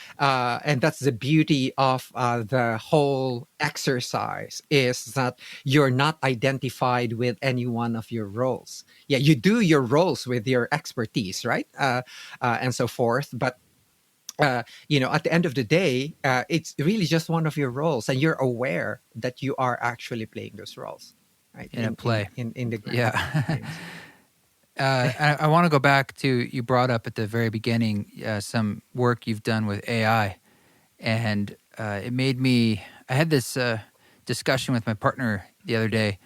beauty of the whole exercise, is that you're not identified with any one of your roles. Yeah, you do your roles with your expertise, right? And so forth. But at the end of the day, it's really just one of your roles, and you're aware that you are actually playing those roles, right? In a play. In the grand Yeah. scheme. I want to go back to, you brought up at the very beginning some work you've done with AI, and it made me. I had this discussion with my partner the other day,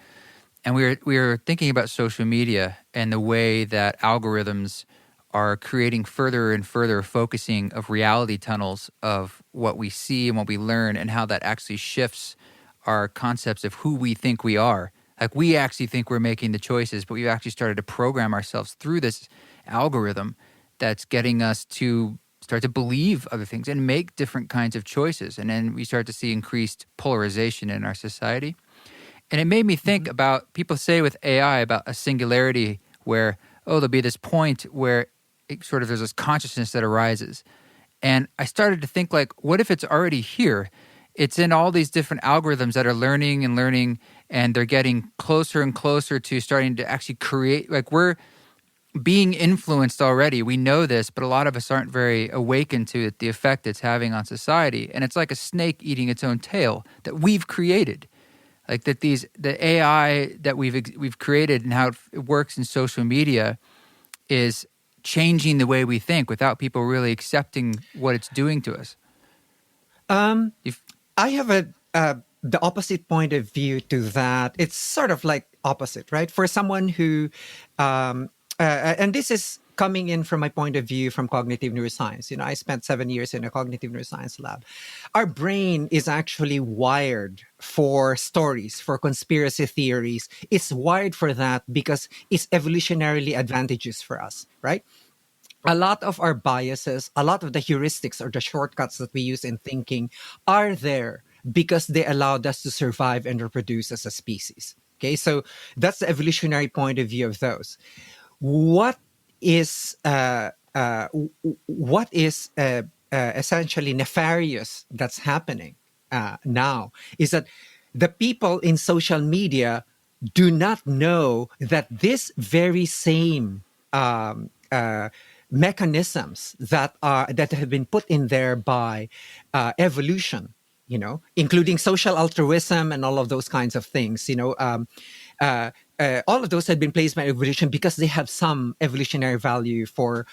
and we were thinking about social media and the way that algorithms are creating further and further focusing of reality tunnels of what we see and what we learn, and how that actually shifts our concepts of who we think we are. Like, we actually think we're making the choices, but we've actually started to program ourselves through this algorithm that's getting us to start to believe other things and make different kinds of choices. And then we start to see increased polarization in our society. And it made me think about, people say with AI about a singularity where, there'll be this point where there's this consciousness that arises. And I started to think, like, what if it's already here? It's in all these different algorithms that are learning and learning, and they're getting closer and closer to starting to actually create, like, we're being influenced already. We know this, but a lot of us aren't very awakened to it, the effect it's having on society. And it's like a snake eating its own tail that we've created. Like, that the AI that we've created and how it works in social media is changing the way we think without people really accepting what it's doing to us. If, I have the opposite point of view to that. It's sort of like opposite, right? For someone who, and this is coming in from my point of view from cognitive neuroscience. I spent 7 years in a cognitive neuroscience lab. Our brain is actually wired for stories, for conspiracy theories. It's wired for that because it's evolutionarily advantageous for us, right? A lot of our biases, a lot of the heuristics or the shortcuts that we use in thinking are there because they allowed us to survive and reproduce as a species. Okay, so that's the evolutionary point of view of those. What is essentially nefarious that's happening now is that the people in social media do not know that this very same um, uh, mechanisms that have been put in there by evolution, including social altruism and all of those kinds of things, uh, all of those had been placed by evolution because they have some evolutionary value for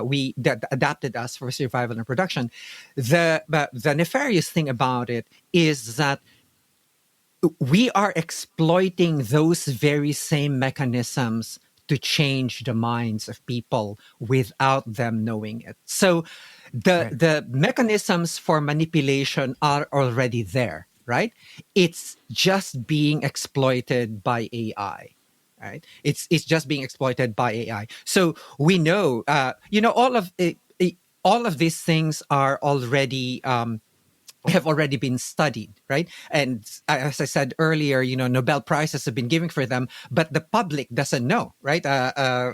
we that adapted us for survival and production. But the nefarious thing about it is that we are exploiting those very same mechanisms to change the minds of people without them knowing it. So Right. the mechanisms for manipulation are already there, right? It's just being exploited by AI. Right? It's just being exploited by AI. So we know, all of these things are already have already been studied, right? And as I said earlier, Nobel Prizes have been given for them, but the public doesn't know, right?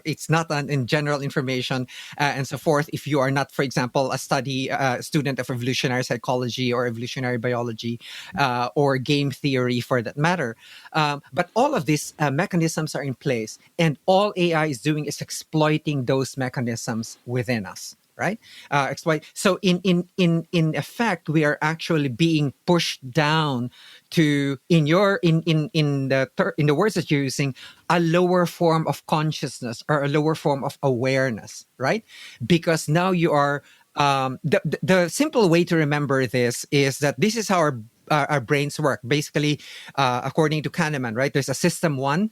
It's not in general information and so forth. If you are not, for example, a student of evolutionary psychology or evolutionary biology or game theory for that matter. But all of these mechanisms are in place, and all AI is doing is exploiting those mechanisms within us, right? Exploit. So in effect, we are actually being pushed down to, in the words that you're using, a lower form of consciousness or a lower form of awareness, right? Because now you are the simple way to remember this is that this is how our brains work. Basically, according to Kahneman, right? There's a system one,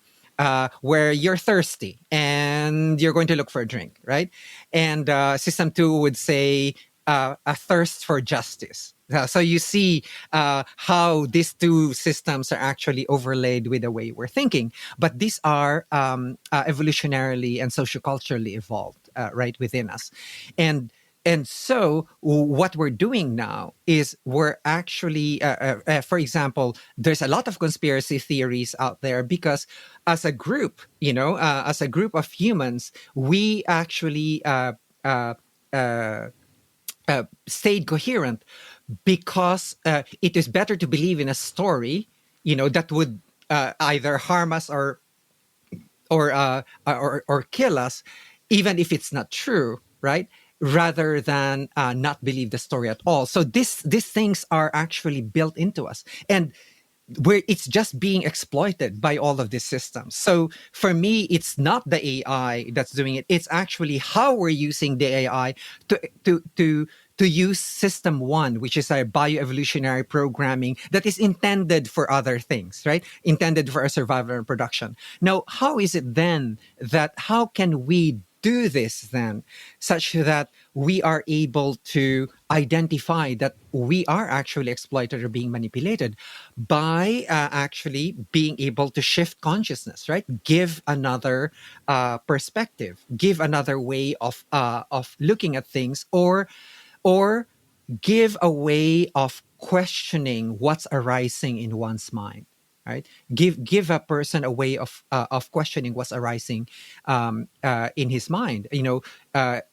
where you're thirsty and you're going to look for a drink, right? And system two would say a thirst for justice. So you see how these two systems are actually overlaid with the way we're thinking. But these are evolutionarily and socioculturally evolved right within us. And so what we're doing now is we're actually, for example, there's a lot of conspiracy theories out there because as a group, as a group of humans, we actually uh, uh, stayed coherent because it is better to believe in a story, that would either harm us or kill us, even if it's not true, right? Rather than not believe the story at all. So these things are actually built into us, and where it's just being exploited by all of these systems. So for me, it's not the AI that's doing it. It's actually how we're using the AI to use system one, which is our bioevolutionary programming that is intended for other things, right? Intended for our survival and production. Now, how is it then that how can we do this then such that we are able to identify that we are actually exploited or being manipulated by actually being able to shift consciousness, right? Give another perspective, give another way of looking at things, or give a way of questioning what's arising in one's mind, right? Give a person a way of questioning what's arising in his mind.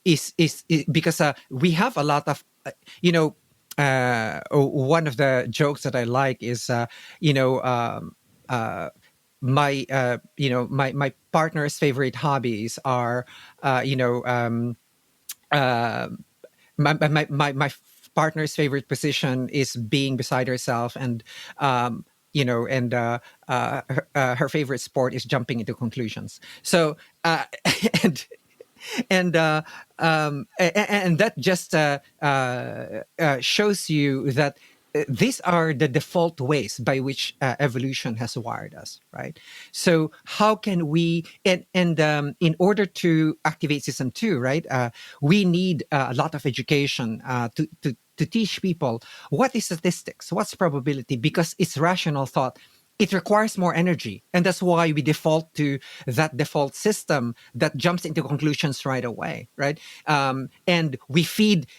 Is because we have a lot of one of the jokes that I like is you know my my partner's favorite hobbies are uh, you know um, uh, my partner's favorite position is being beside herself, and her favorite sport is jumping into conclusions. So and and that just shows you that these are the default ways by which evolution has wired us, right? So how can we, in order to activate system two, right, we need a lot of education to teach people what is statistics, what's probability, because it's rational thought. It requires more energy, and that's why we default to that default system that jumps into conclusions right away, right? And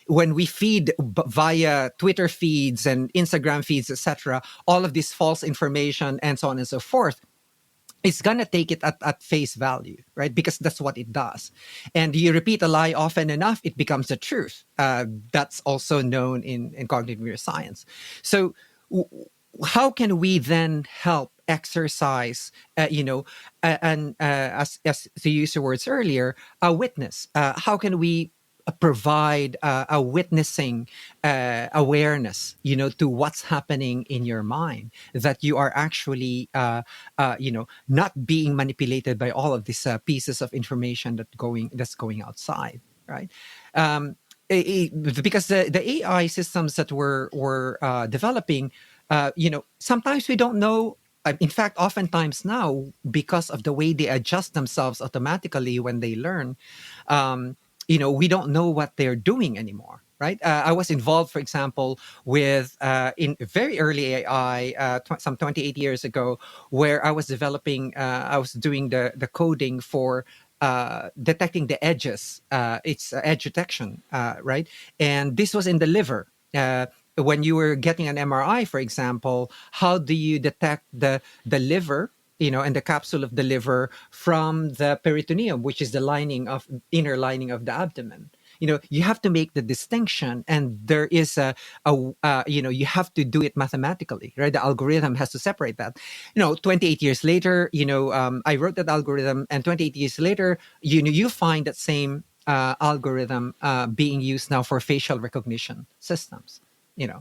when we feed via Twitter feeds and Instagram feeds, etc., all of this false information and so on and so forth, it's gonna take it at face value, right? Because that's what it does. And you repeat a lie often enough, it becomes the truth. That's also known in cognitive neuroscience. So how can we then help exercise, and as to use the words earlier, a witness? How can we provide a witnessing awareness, to what's happening in your mind, that you are actually, not being manipulated by all of these pieces of information that's going outside, right? Um, because the AI systems that we're developing, sometimes we don't know. In fact, oftentimes now, because of the way they adjust themselves automatically when they learn, we don't know what they're doing anymore. Right. I was involved, for example, with in very early AI, some 28 years ago, where I was developing, I was doing the coding for detecting the edges. It's edge detection, right? And this was in the liver. When you were getting an MRI, for example, how do you detect the liver, and the capsule of the liver from the peritoneum, which is the inner lining of the abdomen? You have to make the distinction, and there is you have to do it mathematically, right? The algorithm has to separate that. 28 years later, I wrote that algorithm, and 28 years later, you find that same algorithm being used now for facial recognition systems, and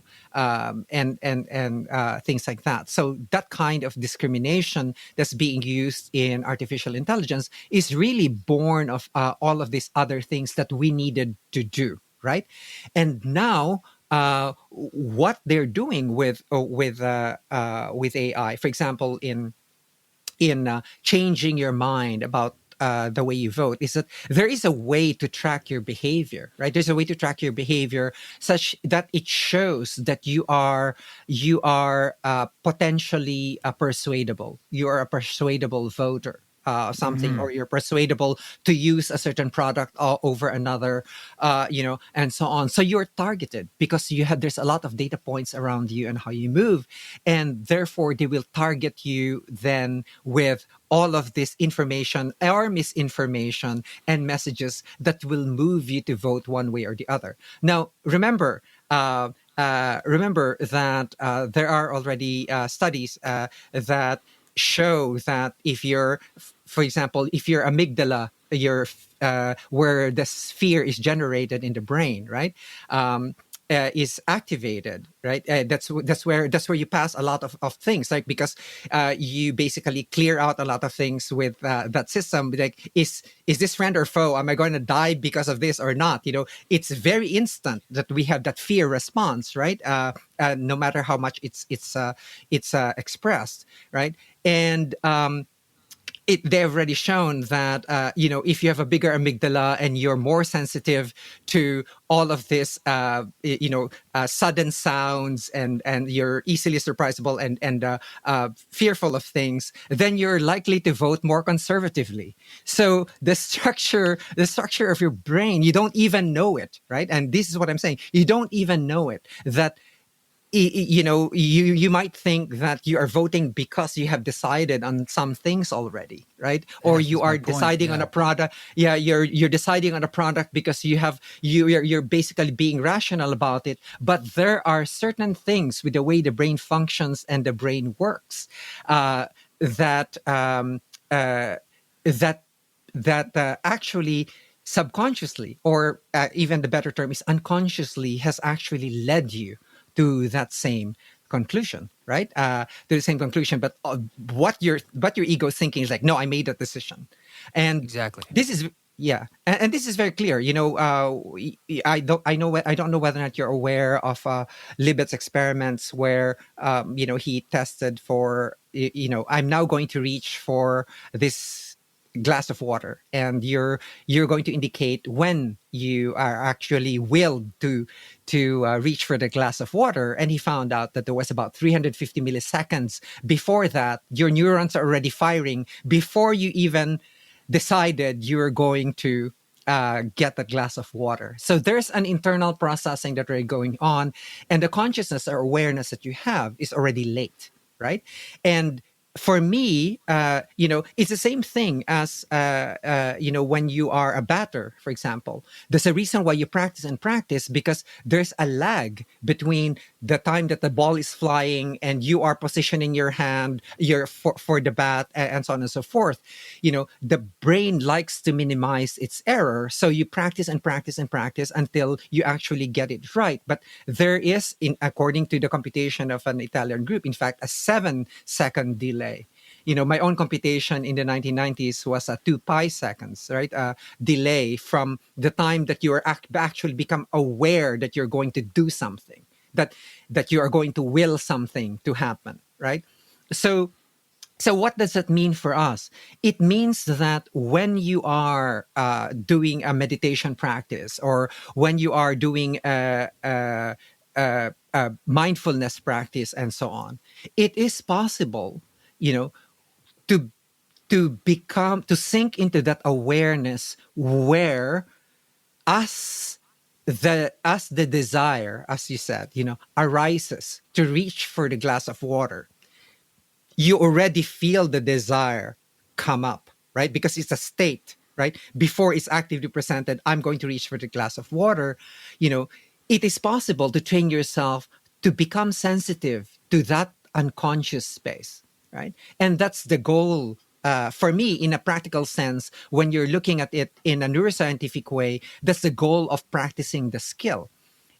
things like that. So that kind of discrimination that's being used in artificial intelligence is really born of all of these other things that we needed to do, right? And now, what they're doing with AI, for example, in changing your mind about the way you vote, is that there is a way to track your behavior, right? There's a way to track your behavior such that it shows that you are potentially persuadable. You are a persuadable voter. Something, or you're persuadable to use a certain product over another, and so on. So you're targeted because there's a lot of data points around you and how you move, and therefore they will target you then with all of this information or misinformation and messages that will move you to vote one way or the other. Now, remember that there are already studies that show that if for example, if your amygdala, where the sphere is generated in the brain, right? Is activated, right? That's where you pass a lot of things, like, because you basically clear out a lot of things with that system. Like, is this friend or foe? Am I going to die because of this or not? It's very instant that we have that fear response, right? No matter how much it's expressed, right? And they've already shown that if you have a bigger amygdala and you're more sensitive to all of this sudden sounds, and you're easily surprisable and fearful of things, then you're likely to vote more conservatively. So the structure of your brain, you don't even know it, right? And this is what I'm saying, you don't even know it, that you might think that you are voting because you have decided on some things already, right? Or Yes, you that's my are point. deciding on Yeah. a product. Yeah, you're deciding on a product because you're basically being rational about it. But there are certain things with the way the brain functions and the brain works, that uh, that actually subconsciously, or even the better term is unconsciously, has actually led you to that same conclusion, right? To the same conclusion, but what your ego is thinking is like, no, I made that decision, and Exactly. this is, yeah, and this is very clear. I don't know whether or not you're aware of Libet's experiments, where he tested for, I'm now going to reach for this glass of water, and you're going to indicate when you are actually willed to reach for the glass of water. And he found out that there was about 350 milliseconds before that your neurons are already firing before you even decided you're going to get a glass of water. So there's an internal processing that are going on, and the consciousness or awareness that you have is already late, right? And for me, it's the same thing as, when you are a batter, for example. There's a reason why you practice and practice, because there's a lag between the time that the ball is flying and you are positioning your hand for the bat, and so on and so forth. The brain likes to minimize its error. So you practice and practice and practice until you actually get it right. But there is, according to the computation of an Italian group, in fact, a 7-second delay. My own computation in the 1990s was a 2 pi seconds, right? Delay from the time that you are actually become aware that you're going to do something, that you are going to will something to happen, right? So what does that mean for us? It means that when you are doing a meditation practice, or when you are doing a mindfulness practice and so on, it is possible, to to sink into that awareness where, as the desire, as you said, arises to reach for the glass of water, you already feel the desire come up, right? Because it's a state, right? Before it's actively presented, I'm going to reach for the glass of water. It is possible to train yourself to become sensitive to that unconscious space, right? And that's the goal. For me, in a practical sense, when you're looking at it in a neuroscientific way, that's the goal of practicing the skill.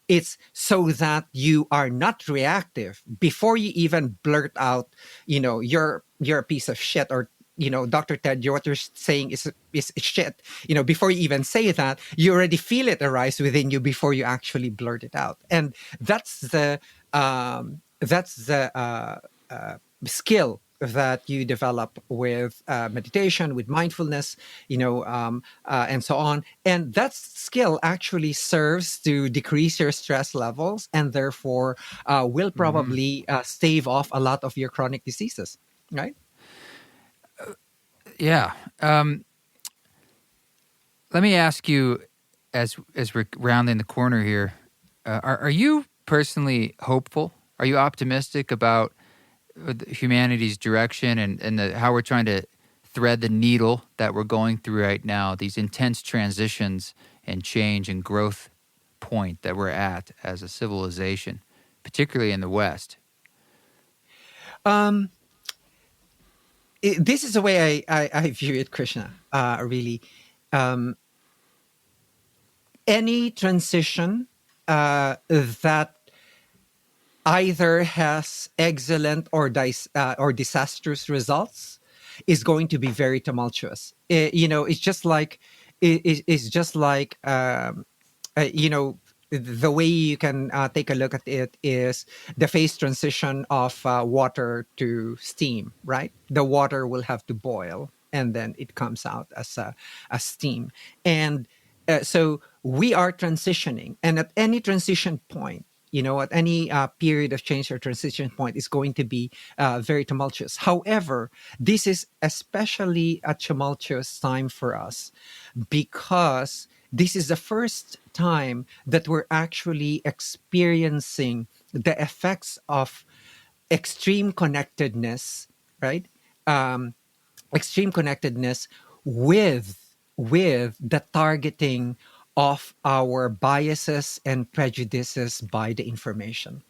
It's so that you are not reactive before you even blurt out, you're a piece of shit, or, Dr. Ted, what you're saying is shit. Before you even say that, you already feel it arise within you before you actually blurt it out. And that's the skill that you develop with meditation, with mindfulness, and so on. And that skill actually serves to decrease your stress levels, and therefore will probably stave off a lot of your chronic diseases, right? Yeah. Let me ask you, as we're rounding the corner here, are you personally hopeful? Are you optimistic about humanity's direction and how we're trying to thread the needle that we're going through right now, these intense transitions and change and growth point that we're at as a civilization, particularly in the West? This is the way I view it, Krishna, really. Any transition that either has excellent or disastrous results is going to be very tumultuous. It's just like the way you can take a look at it is the phase transition of water to steam, right? The water will have to boil, and then it comes out as steam. And so we are transitioning, and at any transition point, at any period of change or transition point, is going to be very tumultuous. However, this is especially a tumultuous time for us because this is the first time that we're actually experiencing the effects of extreme connectedness, right? Extreme connectedness with the targeting of our biases and prejudices by the information.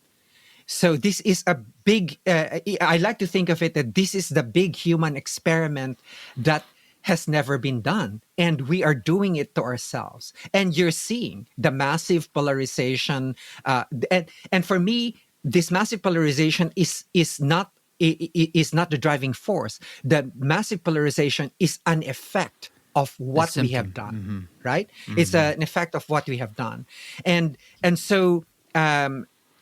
So this is a big, I like to think of it that this is the big human experiment that has never been done. And we are doing it to ourselves. And you're seeing the massive polarization. And for me, this massive polarization is not the driving force. The massive polarization is an effect of what we have done, right? It's an effect of what we have done. And so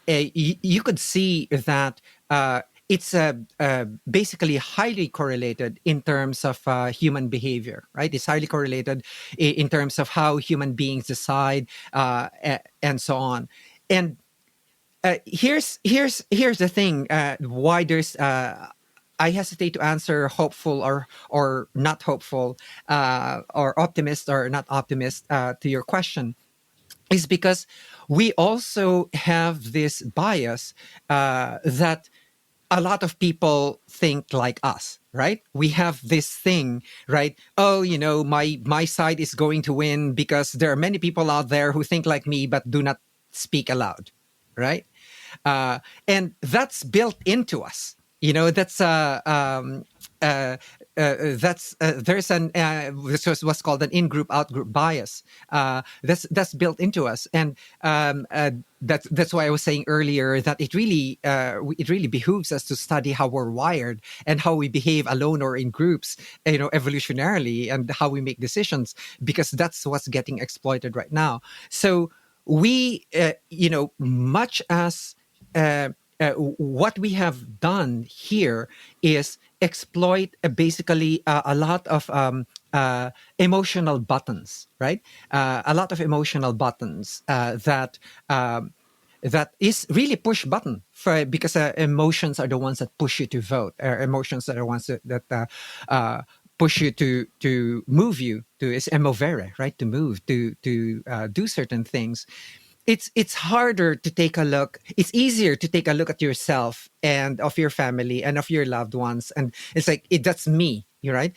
you could see that it's basically highly correlated in terms of human behavior, right? It's highly correlated in terms of how human beings decide and so on. And here's the thing: why there's I hesitate to answer hopeful or not hopeful, or optimist or not optimist to your question, is because we also have this bias that a lot of people think like us, right? We have this thing, right? Oh, my side is going to win because there are many people out there who think like me but do not speak aloud, right? uh, and that's built into us. Uh, there's an this was what's called an in-group out-group bias. That's built into us, and that's why I was saying earlier that it really behooves us to study how we're wired and how we behave alone or in groups, evolutionarily, and how we make decisions, because that's what's getting exploited right now. So we, much as what we have done here is exploit basically a lot of emotional buttons, right? A lot of emotional buttons that is really push button because emotions are the ones that push you to vote. Emotions are the ones that push you to move you to is emovere, right? To move to do certain things. It's harder to take a look. It's easier to take a look at yourself and of your family and of your loved ones, and it's like that's me. You're right.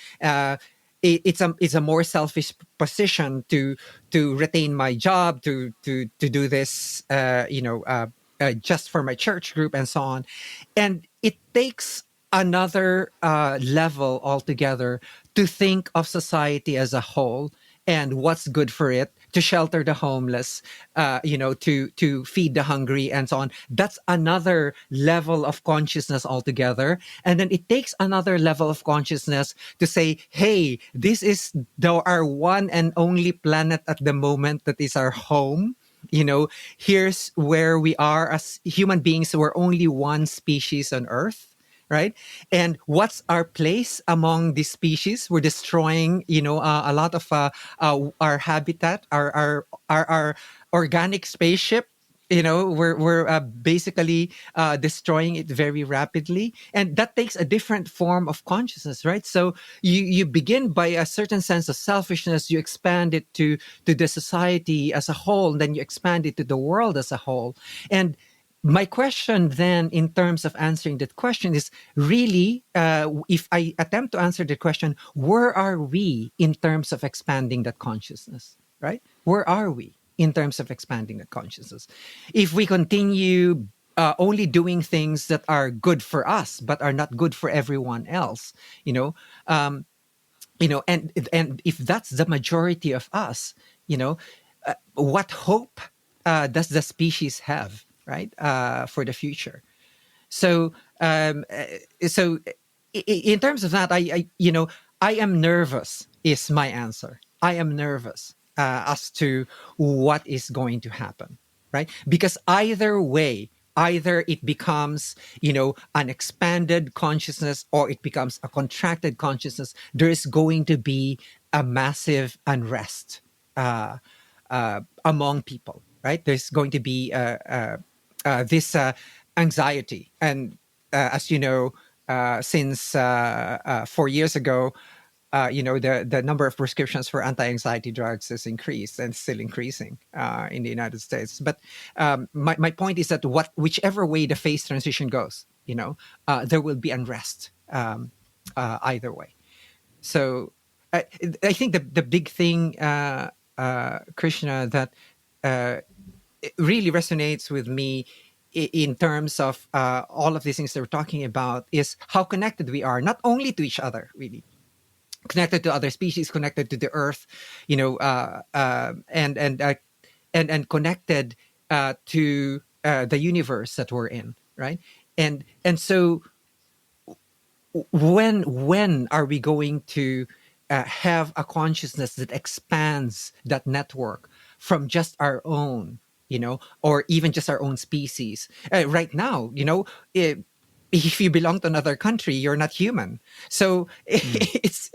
It's a more selfish position to retain my job, to do this, just for my church group and so on, and it takes another level altogether to think of society as a whole and what's good for it, to shelter the homeless, to feed the hungry and so on. That's another level of consciousness altogether. And then it takes another level of consciousness to say, hey, this is our one and only planet at the moment that is our home. Here's where we are as human beings. We're only one species on Earth, right? And what's our place among the species? We're destroying, a lot of our habitat, our organic spaceship. We're basically destroying it very rapidly, and that takes a different form of consciousness, right? So you begin by a certain sense of selfishness, you expand it to the society as a whole, and then you expand it to the world as a whole. And my question then, in terms of answering that question, is really, if I attempt to answer the question, where are we in terms of expanding that consciousness, right? Where are we in terms of expanding that consciousness? If we continue only doing things that are good for us but are not good for everyone else, and if that's the majority of us, what hope does the species have, right, for the future? So, in terms of that, I am nervous. Is my answer? I am nervous as to what is going to happen, right? Because either way, either it becomes, an expanded consciousness or it becomes a contracted consciousness. There is going to be a massive unrest among people, right? There's going to be this anxiety. And as you know, since 4 years ago, the number of prescriptions for anti-anxiety drugs has increased and still increasing in the United States. But my point is that whichever way the phase transition goes, there will be unrest either way. So I think the big thing, Krishna, that it really resonates with me in terms of all of these things that we're talking about is how connected we are, not only to each other, really connected to other species, connected to the earth, and connected to the universe that we're in, right? And so when are we going to have a consciousness that expands that network from just our own, or even just our own species? Right now, if you belong to another country, you're not human. So it's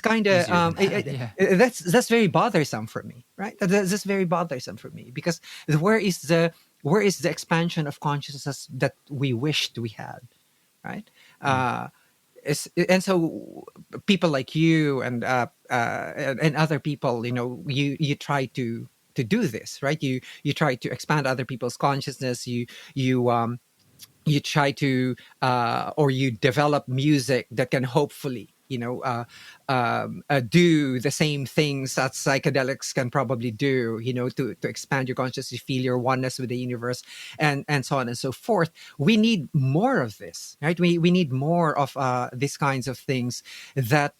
kind of that's very bothersome for me, right? That's very bothersome for me, because where is the expansion of consciousness that we wished we had, right? And so people like you and other people, you try to do this, right? You try to expand other people's consciousness. You you try to or you develop music that can hopefully do the same things that psychedelics can probably do, to expand your consciousness, feel your oneness with the universe, and so on and so forth. We need more of this, right? We need more of these kinds of things that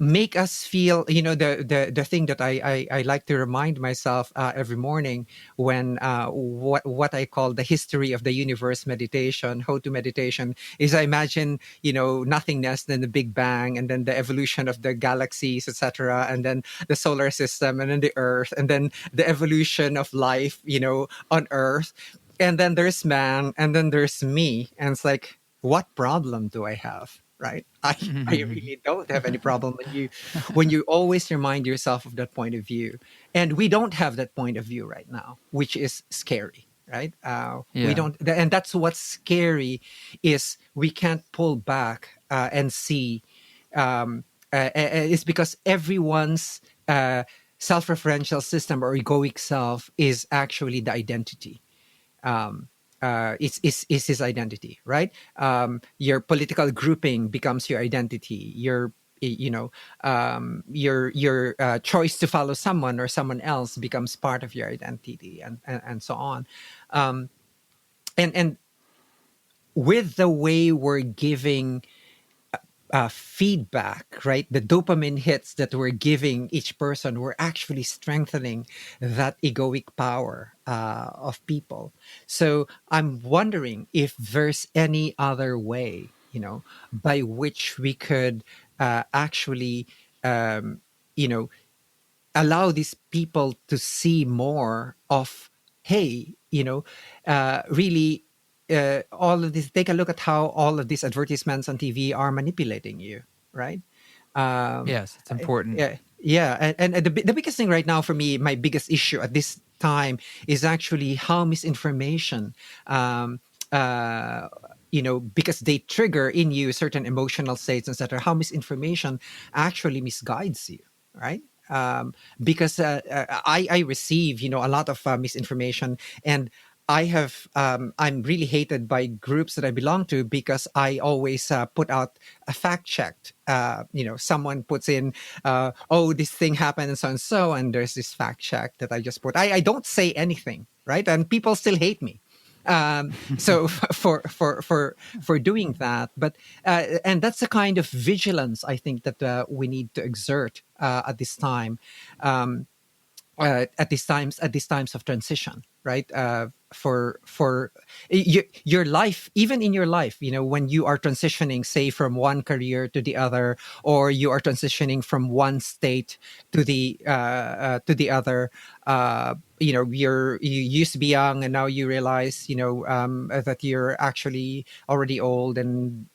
make us feel, the thing that I like to remind myself every morning when what I call the history of the universe meditation, how to meditation, is I imagine, nothingness, then the Big Bang, and then the evolution of the galaxies, etc., and then the solar system, and then the Earth, and then the evolution of life, on Earth, and then there's man, and then there's me, and it's like, what problem do I have? Right? I really don't have any problem when you always remind yourself of that point of view. And we don't have that point of view right now, which is scary, right? We Yeah. don't, and that's what's scary, is we can't pull back and see. It's because everyone's self-referential system or egoic self is actually the identity. Is his identity, right? Your political grouping becomes your identity. Your choice to follow someone or someone else becomes part of your identity, and so on. And with the way we're giving feedback, right? The dopamine hits that we're giving each person, we're actually strengthening that egoic power of people. So I'm wondering if there's any other way, by which we could actually, you know, allow these people to see more of, hey, really, all of this, take a look at how all of these advertisements on TV are manipulating you, right? um Yes, it's important. yeah, and the biggest thing right now for me, my biggest issue at this time, is actually how misinformation, um because they trigger in you certain emotional states, etc., how misinformation actually misguides you, right? Because I receive, a lot of misinformation, and I'm really hated by groups that I belong to, because I always put out a fact checked. Someone puts in, oh, this thing happened and so, and there's this fact check that I just put. I don't say anything, right? And people still hate me. So for doing that, but and that's the kind of vigilance I think that we need to exert at this time. At these times of transition, right? For your life, even in your life, when you are transitioning, say, from one career to the other, or you are transitioning from one state to the other. You used to be young, and now you realize, that you're actually already old, and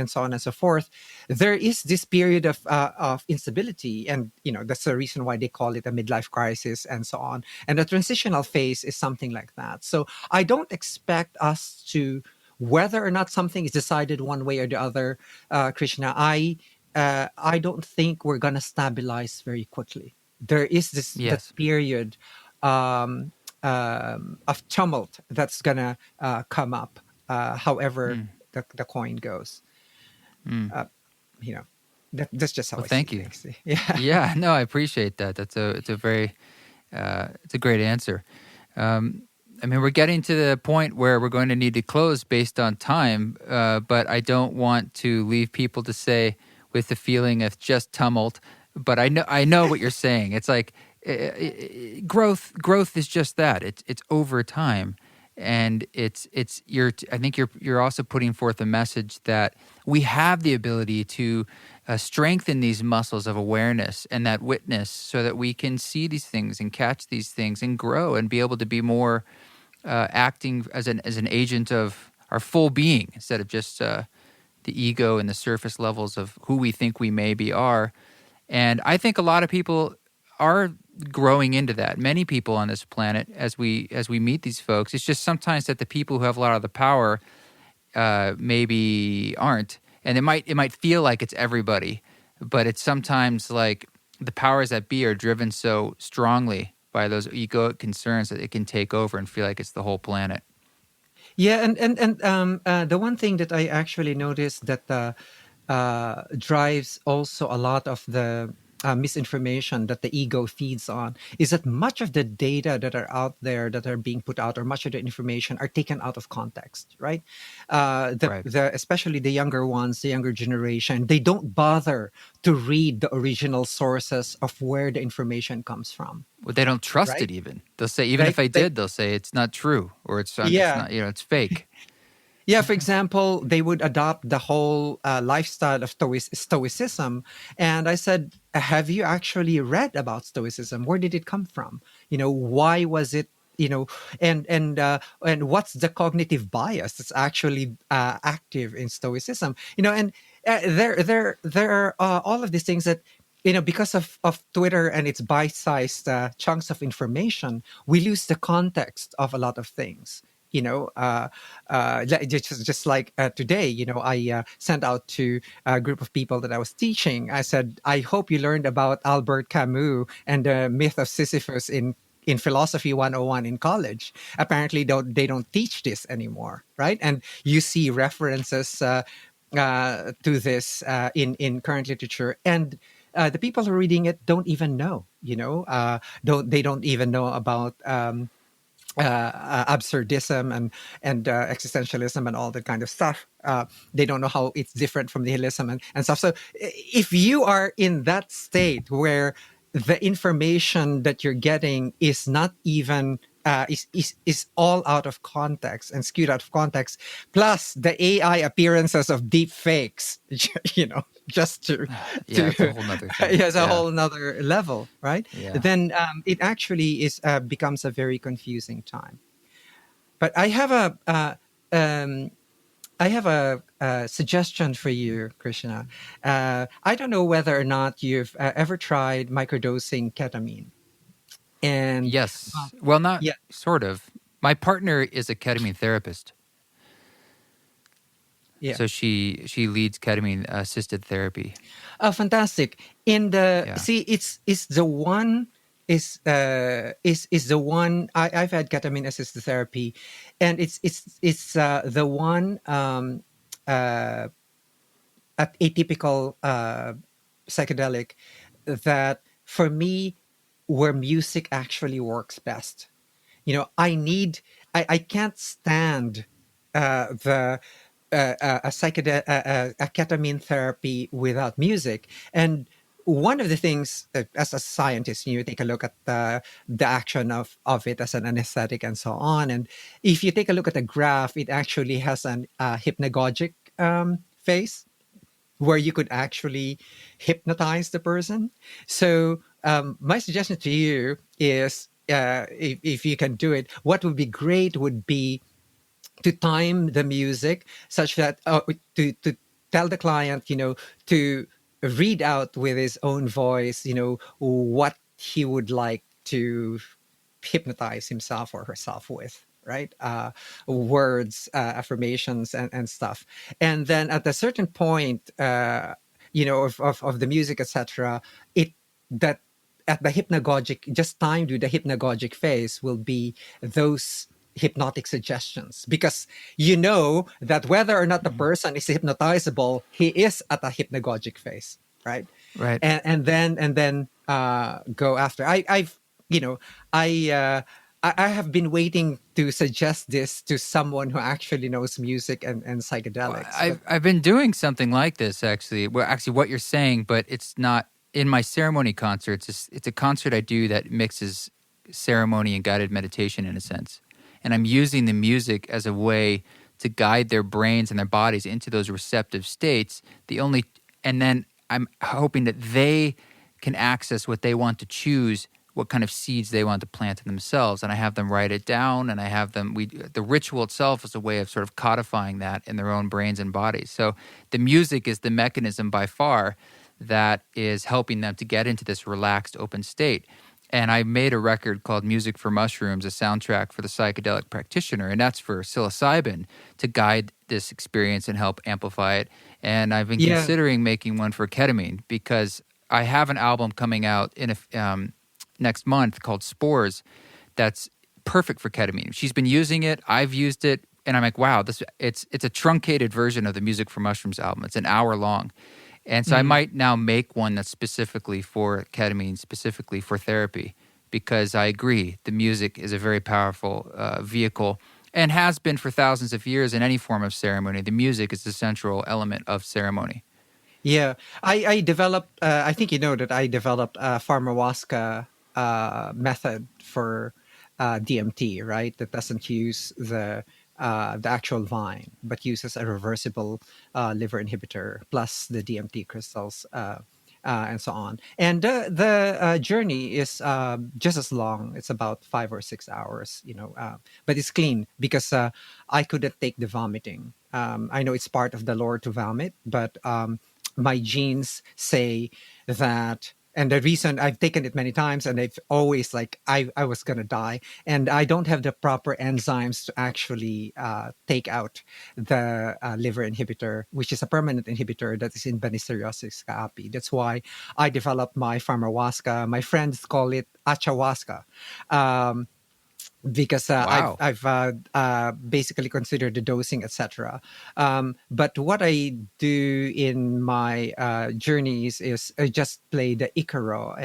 so on and so forth. There is this period of instability, and that's the reason why they call it a midlife crisis, and so on. And the transitional phase is something like that. So I don't expect us to, whether or not something is decided one way or the other, Krishna, I don't think we're gonna stabilize very quickly. There is that Yes. period of tumult that's gonna come up, however Mm. the coin goes. Mm. Uh, you know, that's just how Well, I see thank you. things. Yeah. Yeah, no, I appreciate that. It's a very it's a great answer. I mean, we're getting to the point where we're going to need to close based on time, but I don't want to leave people to say with the feeling of just tumult. But I know what you're saying. It's like growth is just that. It's over time, and I think you're also putting forth a message that we have the ability to strengthen these muscles of awareness and that witness, so that we can see these things and catch these things and grow and be able to be more acting as an agent of our full being, instead of just the ego and the surface levels of who we think we maybe are. And I think a lot of people are growing into that. Many people on this planet, as we meet these folks, it's just sometimes that the people who have a lot of the power maybe aren't, and it might feel like it's everybody, but it's sometimes like the powers that be are driven so strongly by those egoic concerns that it can take over and feel like it's the whole planet. Yeah, and the one thing that I actually noticed that drives also a lot of the misinformation that the ego feeds on is that much of the data that are out there that are being put out, or much of the information, are taken out of context, right? Right. The especially the younger ones, the younger generation, they don't bother to read the original sources of where the information comes from, Well, they don't trust right? it even. They'll say, even if Like, I like did, they'll say it's not true or it's yeah, not, it's fake. yeah, for example, they would adopt the whole lifestyle of Stoicism. And I said, have you actually read about Stoicism? Where did it come from? Why was it? And what's the cognitive bias that's actually active in Stoicism? And there are all of these things that because of Twitter and its bite-sized chunks of information, we lose the context of a lot of things. Just like today, I sent out to a group of people that I was teaching. I said, I hope you learned about Albert Camus and the myth of Sisyphus in philosophy 101 in college. Apparently they don't teach this anymore, right? And you see references to this in current literature, and the people who are reading it don't even know, don't even know about absurdism and existentialism and all that kind of stuff. They don't know how it's different from nihilism and stuff. So if you are in that state where the information that you're getting is not even is all out of context and skewed out of context, plus the AI appearances of deep fakes, just to Yeah, it's a whole nother thing. yeah, it's a Yeah. whole another level, right? Yeah. Then it actually is becomes a very confusing time. But um, I have a suggestion for you, Krishna. I don't know whether or not you've ever tried microdosing ketamine. And Yes. Well, not yeah, sort of. My partner is a ketamine therapist. yeah. So she leads ketamine assisted therapy. Oh, fantastic! In the Yeah. see, it's the one is the one I've had ketamine assisted therapy, and it's the one uh, atypical psychedelic that for me where music actually works best. I can't stand the a ketamine therapy without music. And one of the things, as a scientist, you take a look at the action of it as an anesthetic and so on. And if you take a look at the graph, it actually has an hypnagogic phase where you could actually hypnotize the person. So my suggestion to you is, if you can do it, what would be great would be to time the music such that to tell the client, to read out with his own voice, what he would like to hypnotize himself or herself with, right? Words, affirmations, and stuff. And then at a certain point, of the music, etc., it that at the hypnagogic, just timed with the hypnagogic phase will be those hypnotic suggestions, because you know that whether or not the Mhm. person is hypnotizable, he is at a hypnagogic phase, right? Right. And then go after. I've you know I have been waiting to suggest this to someone who actually knows music and Well, psychedelics, but I've been doing something like this actually. Well, actually, what you're saying, but it's not in my ceremony concerts. It's a concert I do that mixes ceremony and guided meditation in a sense, and I'm using the music as a way to guide their brains and their bodies into those receptive states. And then I'm hoping that they can access what they want to choose, what kind of seeds they want to plant in themselves, and I have them write it down, and I have them. The ritual itself is a way of sort of codifying that in their own brains and bodies. So the music is the mechanism by far that is helping them to get into this relaxed, open state. And I made a record called Music for Mushrooms, a soundtrack for the psychedelic practitioner, and that's for psilocybin to guide this experience and help amplify it. And I've been yeah, considering making one for ketamine because I have an album coming out in next month called Spores that's perfect for ketamine. She's been using it. I've used it. and I'm like, wow, it's a truncated version of the Music for Mushrooms album. It's an hour long. And so I Mm. might now make one that's specifically for ketamine, specifically for therapy, because I agree the music is a very powerful vehicle and has been for thousands of years in any form of ceremony. The music is the central element of ceremony. Yeah, I developed. I think you know that I developed a pharmawaska method for DMT, right? That doesn't use the actual vine, but uses a reversible liver inhibitor plus the DMT crystals. And so on, and the journey is just as long. It's about 5 or 6 hours, but it's clean because I couldn't take the vomiting. I know it's part of the lore to vomit, but my genes say that, and the reason I've taken it many times and I've always like I was gonna die, and I don't have the proper enzymes to actually take out the liver inhibitor, which is a permanent inhibitor that is in Banisteriopsis caapi. That's why I developed my pharmawaska. My friends call it achawaska. Um, because Wow. I've basically considered the dosing, etc. But what I do in my journeys is I just play the Icaro,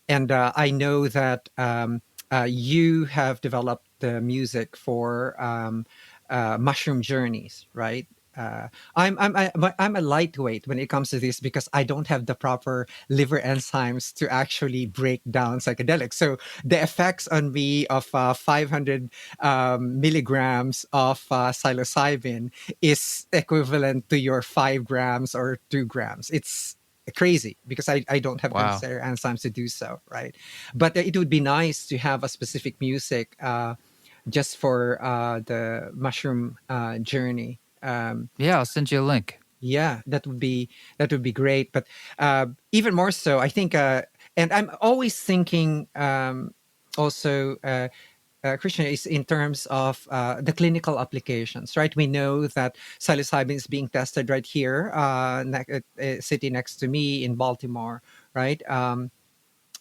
and I know that you have developed the music for mushroom journeys, right? I'm a lightweight when it comes to this because I don't have the proper liver enzymes to actually break down psychedelics. So the effects on me of 500 milligrams of psilocybin is equivalent to your 5 grams or 2 grams. It's crazy because I don't have the Wow. necessary enzymes to do so, right? But it would be nice to have a specific music just for the mushroom journey. Yeah, I'll send you a link. Yeah, that would be great. But even more so, I think, and I'm always thinking also, Christian, is in terms of the clinical applications, right? We know that psilocybin is being tested right here, city next to me in Baltimore, right?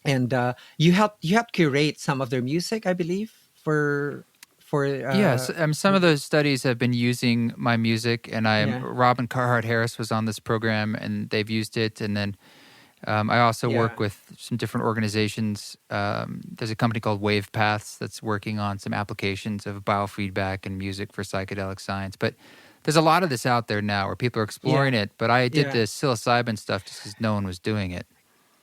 And you helped curate some of their music, I believe, for Yes, some of those studies have been using my music, and yeah, Robin Carhart Harris was on this program, and they've used it. And then I also yeah. work with some different organizations. There's a company called Wave Paths that's working on some applications of biofeedback and music for psychedelic science. But there's a lot of this out there now where people are exploring Yeah, it. But I did yeah, the psilocybin stuff just because no one was doing it.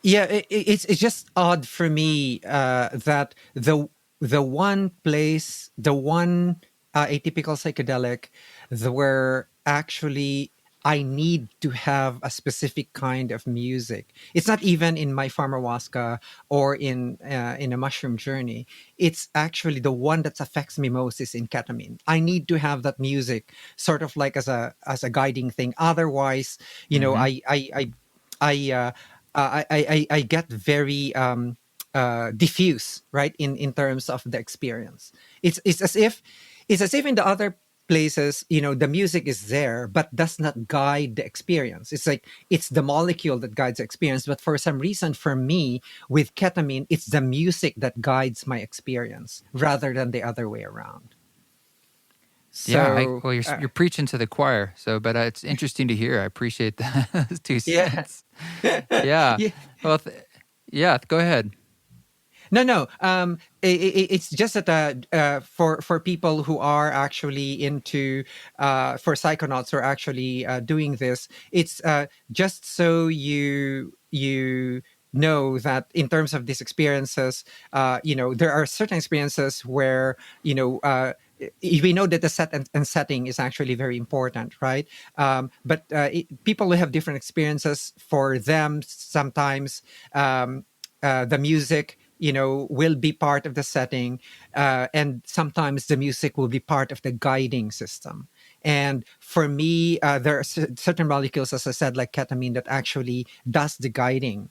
yeah. It's just odd for me that the one place, the one atypical psychedelic, where actually I need to have a specific kind of music. It's not even in my pharmawaska or in a mushroom journey. It's actually the one that affects me most is in ketamine. I need to have that music sort of like as a guiding thing. Otherwise, Hmm. I I get very diffuse, right? In terms of the experience, it's as if in the other places, the music is there, but does not guide the experience. It's like it's the molecule that guides the experience, but for some reason, for me, with ketamine, it's the music that guides my experience rather than the other way around. Yeah, So well, you're preaching to the choir. So, but it's interesting to hear. I appreciate that. Those two yeah, cents. Yeah. yeah. Well, yeah. Go ahead. No, no. It's just that for people who are actually into for psychonauts who are actually doing this, it's just so you know that in terms of these experiences, there are certain experiences where we know that the set and setting is actually very important, right? But people who have different experiences, for them sometimes the music will be part of the setting, and sometimes the music will be part of the guiding system. And for me, there are certain molecules, as I said, like ketamine, that actually does the guiding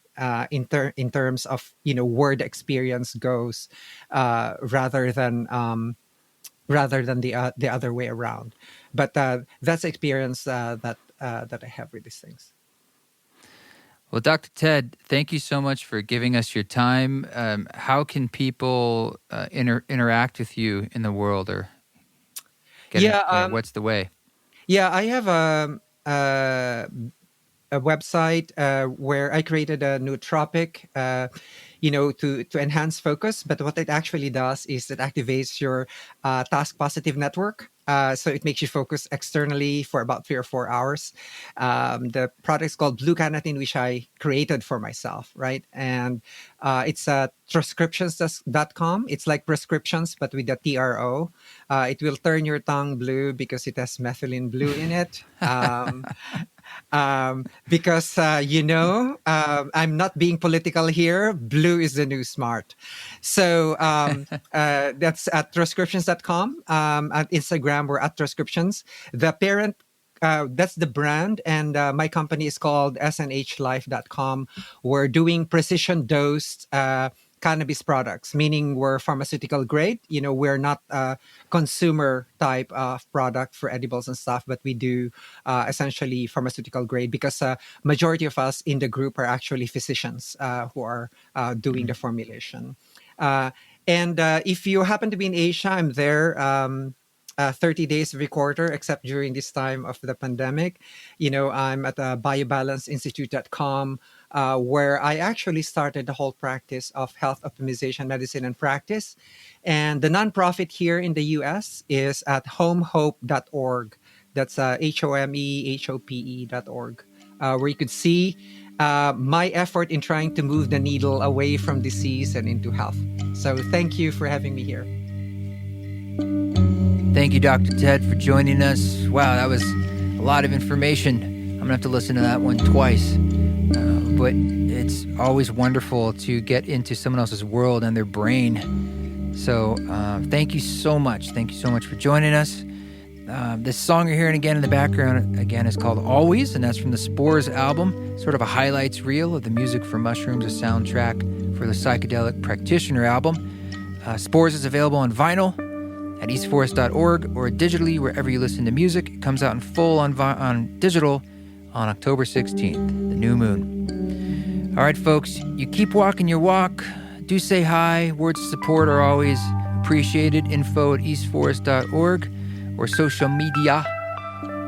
in terms of where the experience goes, rather than the other way around. But that's the experience that I have with these things. Well, Dr. Ted, thank you so much for giving us your time. How can people interact with you in the world? Or Yeah, What's the way? yeah, I have a website where I created a nootropic, to enhance focus. But what it actually does is it activates your task positive network. So it makes you focus externally for about 3 or 4 hours. The product is called Blue Cannatine, which I created for myself, right? And it's Troscriptions.com. It's like prescriptions, but with the TRO. It will turn your tongue blue because it has methylene blue in it. Because I'm not being political here. Blue is the new smart. So that's at Troscriptions.com. At Instagram, we're at Troscriptions. The parent, that's the brand, and my company is called snhlife.com. We're doing precision dosed cannabis products, meaning we're pharmaceutical grade. We're not a consumer type of product for edibles and stuff, but we do essentially pharmaceutical grade, because majority of us in the group are actually physicians who are doing the formulation. And if you happen to be in Asia, I'm there 30 days every quarter, except during this time of the pandemic. I'm at biobalanceinstitute.com, where I actually started the whole practice of health optimization, medicine, and practice. And the nonprofit here in the US is at homehope.org. That's HOMEHOPE.org, where you could see my effort in trying to move the needle away from disease and into health. So thank you for having me here. Thank you, Dr. Ted, for joining us. Wow, that was a lot of information. I'm going to have to listen to that one twice. But it's always wonderful to get into someone else's world and their brain. So thank you so much. Thank you so much for joining us. This song you're hearing again in the background, again, is called Always, and that's from the Spores album, sort of a highlights reel of the music for mushrooms, a soundtrack for the Psychedelic Practitioner album. Spores is available on vinyl at eastforest.org or digitally wherever you listen to music. It comes out in full on digital on October 16th, the new moon. All right, folks, you keep walking your walk. Do say hi. Words of support are always appreciated. Info at eastforest.org or social media.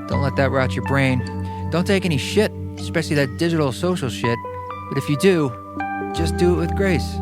Don't let that rot your brain. Don't take any shit, especially that digital social shit. But if you do, just do it with grace.